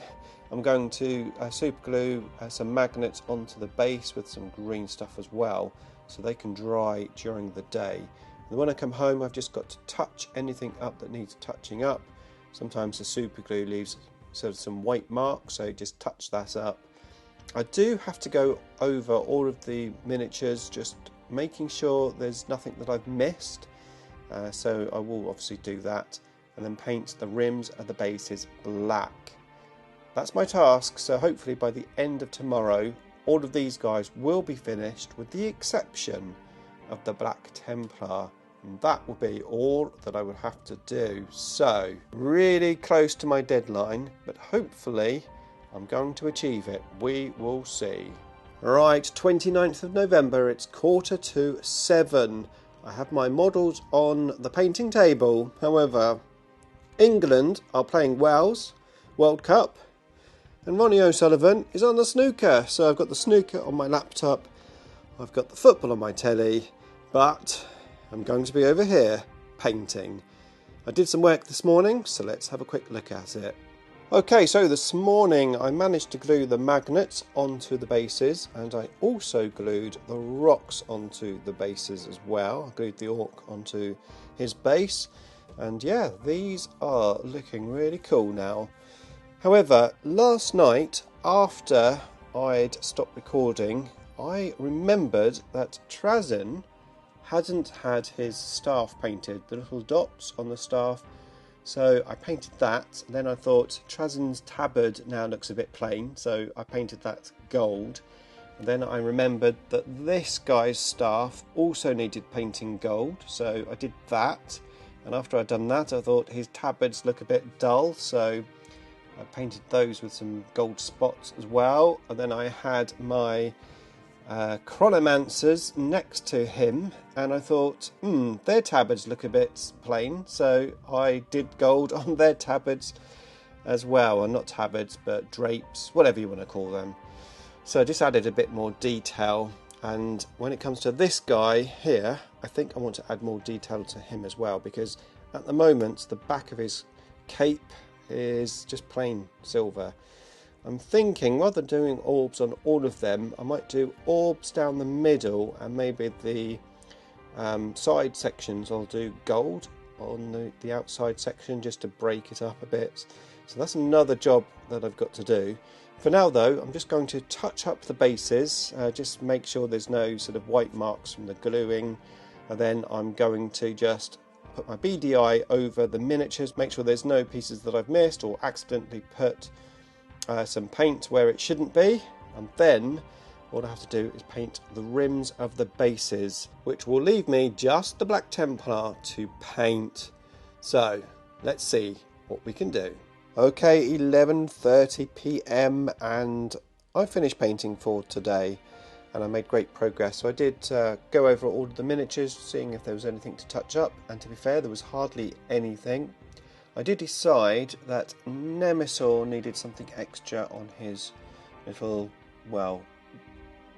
I'm going to super glue some magnets onto the base with some green stuff as well, so they can dry during the day. And when I come home I've just got to touch anything up that needs touching up. Sometimes the super glue leaves sort of some white marks, so just touch that up. I do have to go over all of the miniatures, just making sure there's nothing that I've missed. So I will obviously do that, and then paint the rims of the bases black. That's my task, so hopefully by the end of tomorrow all of these guys will be finished, with the exception of the Black Templar, and that will be all that I would have to do. So really close to my deadline, but hopefully I'm going to achieve it. We will see. Right, 29th of November, it's 6:45. I have my models on the painting table. However, England are playing Wales World Cup, and Ronnie O'Sullivan is on the snooker. So I've got the snooker on my laptop, I've got the football on my telly, but I'm going to be over here painting. I did some work this morning, so let's have a quick look at it. Okay, so this morning I managed to glue the magnets onto the bases, and I also glued the rocks onto the bases as well. I glued the orc onto his base, and yeah, these are looking really cool now. However, last night after I'd stopped recording, I remembered that Trazyn hadn't had his staff painted, the little dots on the staff. So I painted that, and then I thought Trazyn's tabard now looks a bit plain, so I painted that gold. And then I remembered that this guy's staff also needed painting gold, so I did that. And after I'd done that, I thought his tabards look a bit dull, so I painted those with some gold spots as well. And then I had my chronomancers next to him, and I thought, their tabards look a bit plain, so I did gold on their tabards as well. And not tabards, but drapes, whatever you want to call them. So I just added a bit more detail. And when it comes to this guy here, I think I want to add more detail to him as well, because at the moment the back of his cape is just plain silver. I'm thinking, rather than doing orbs on all of them, I might do orbs down the middle, and maybe the side sections I'll do gold on the outside section, just to break it up a bit. So that's another job that I've got to do. For now though, I'm just going to touch up the bases, just make sure there's no sort of white marks from the gluing, and then I'm going to just put my BDI over the miniatures, make sure there's no pieces that I've missed or accidentally put some paint where it shouldn't be, and then all I have to do is paint the rims of the bases, which will leave me just the Black Templar to paint. So let's see what we can do. Okay, 11:30 PM and I finished painting for today, and I made great progress. So I did go over all of the miniatures, seeing if there was anything to touch up, and to be fair, there was hardly anything. I did decide that Nemesor needed something extra on his little, well,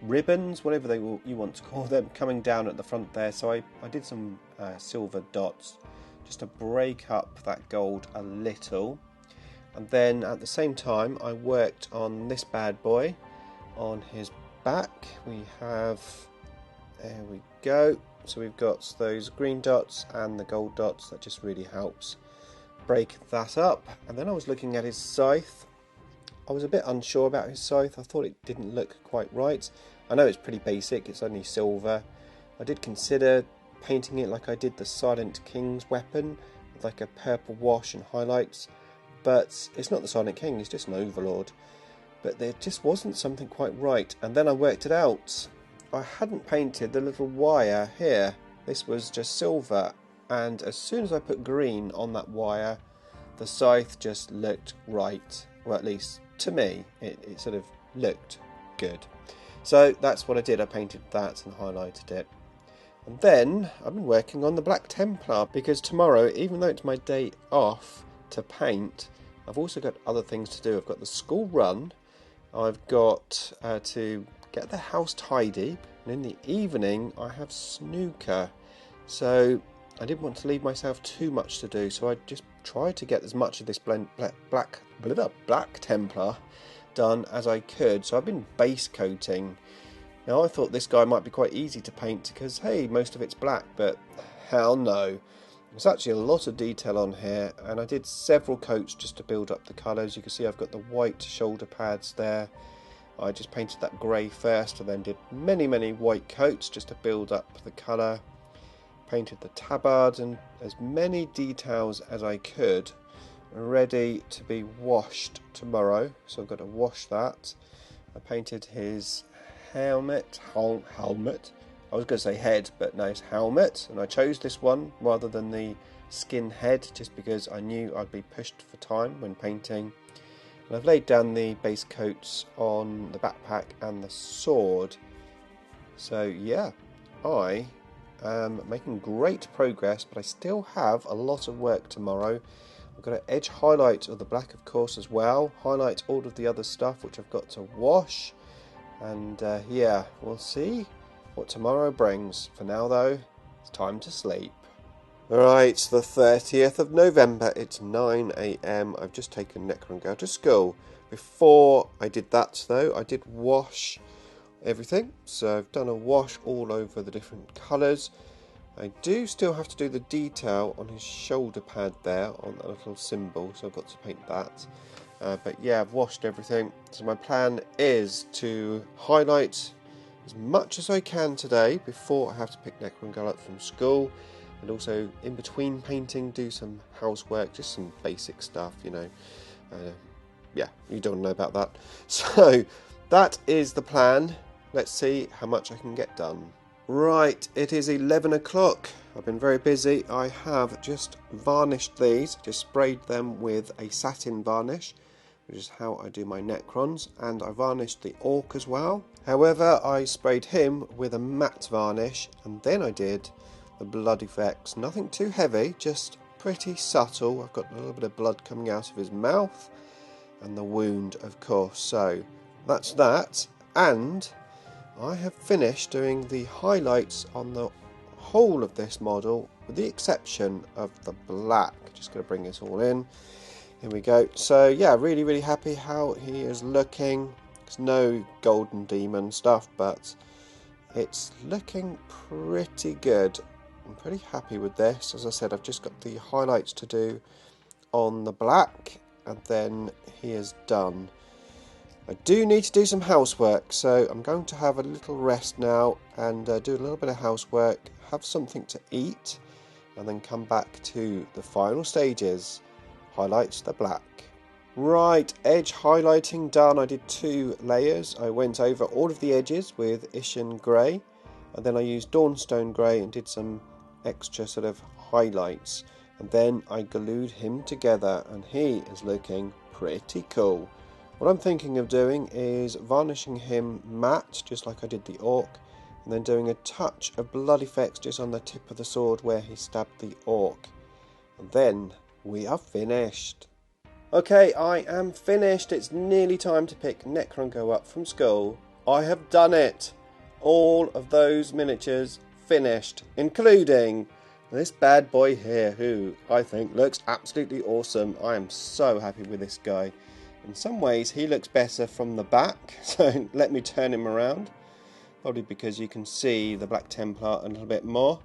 ribbons, whatever you want to call them, coming down at the front there. So I did some silver dots just to break up that gold a little. And then at the same time I worked on this bad boy on his back. We have, there we go, so we've got those green dots and the gold dots. That just really helps break that up. And then I was looking at his scythe. I was a bit unsure about his scythe. I thought it didn't look quite right. I know it's pretty basic, it's only silver. I did consider painting it like I did the Silent King's weapon, with like a purple wash and highlights, but it's not the Silent King, it's just an Overlord. But there just wasn't something quite right, and then I worked it out. I hadn't painted the little wire here. This was just silver, and as soon as I put green on that wire, the scythe just looked right. Well, at least to me, it sort of looked good. So that's what I did. I painted that and highlighted it. And then I've been working on the Black Templar, because tomorrow, even though it's my day off to paint, I've also got other things to do. I've got the school run, I've got to get the house tidy, and in the evening I have snooker. So I didn't want to leave myself too much to do, so I just tried to get as much of this Black Templar done as I could. So I've been base coating. Now I thought this guy might be quite easy to paint because, hey, most of it's black, but hell no. There's actually a lot of detail on here, and I did several coats just to build up the colours. You can see I've got the white shoulder pads there. I just painted that grey first and then did many white coats just to build up the colour. Painted the tabard and as many details as I could, ready to be washed tomorrow. So I've got to wash that. I painted his helmet. I was going to say head, but no, it's helmet, and I chose this one rather than the skin head just because I knew I'd be pushed for time when painting. And I've laid down the base coats on the backpack and the sword. So yeah, I am making great progress, but I still have a lot of work tomorrow. I've got to edge highlight of the black, of course, as well, highlight all of the other stuff which I've got to wash, and yeah, we'll see what tomorrow brings. For now though, it's time to sleep. Right, it's the 30th of November, it's 9 AM. I've just taken Necron Girl to school. Before I did that though, I did wash everything. So I've done a wash all over the different colours. I do still have to do the detail on his shoulder pad there, on that little symbol, so I've got to paint that. But yeah, I've washed everything. So my plan is to highlight as much as I can today before I have to pick Necron Girl up from school, and also in between painting do some housework, just some basic stuff, you know. Yeah, you don't know about that. So that is the plan. Let's see how much I can get done. Right, it is 11 o'clock. I've been very busy. I have just varnished these, just sprayed them with a satin varnish, which is how I do my Necrons, and I varnished the Orc as well. However, I sprayed him with a matte varnish, and then I did the blood effects. Nothing too heavy, just pretty subtle. I've got a little bit of blood coming out of his mouth, and the wound, of course. So that's that, and I have finished doing the highlights on the whole of this model, with the exception of the black. Just going to bring this all in. Here we go. So yeah, really happy how he is looking. There's no golden demon stuff, but it's looking pretty good. I'm pretty happy with this. As I said, I've just got the highlights to do on the black, and then he is done. I do need to do some housework, so I'm going to have a little rest now and do a little bit of housework, have something to eat, and then come back to the final stages. Highlights the black. Right, edge highlighting done. I did 2 layers. I went over all of the edges with Ishan Grey, and then I used Dawnstone Grey and did some extra sort of highlights, and then I glued him together, and he is looking pretty cool. What I'm thinking of doing is varnishing him matte, just like I did the Orc, and then doing a touch of blood effects just on the tip of the sword where he stabbed the Orc. And then we are finished. Okay, I am finished. It's nearly time to pick Necron Go up from school. I have done it. All of those miniatures finished, including this bad boy here, who I think looks absolutely awesome. I am so happy with this guy. In some ways he looks better from the back, so let me turn him around. Probably because you can see the Black Templar a little bit more.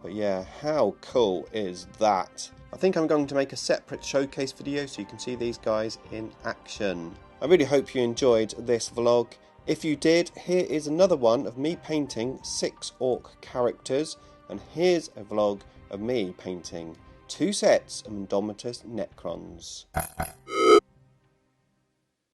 But yeah, how cool is that? I think I'm going to make a separate showcase video so you can see these guys in action. I really hope you enjoyed this vlog. If you did, here is another one of me painting 6 orc characters, and here's a vlog of me painting 2 sets of Indomitus Necrons.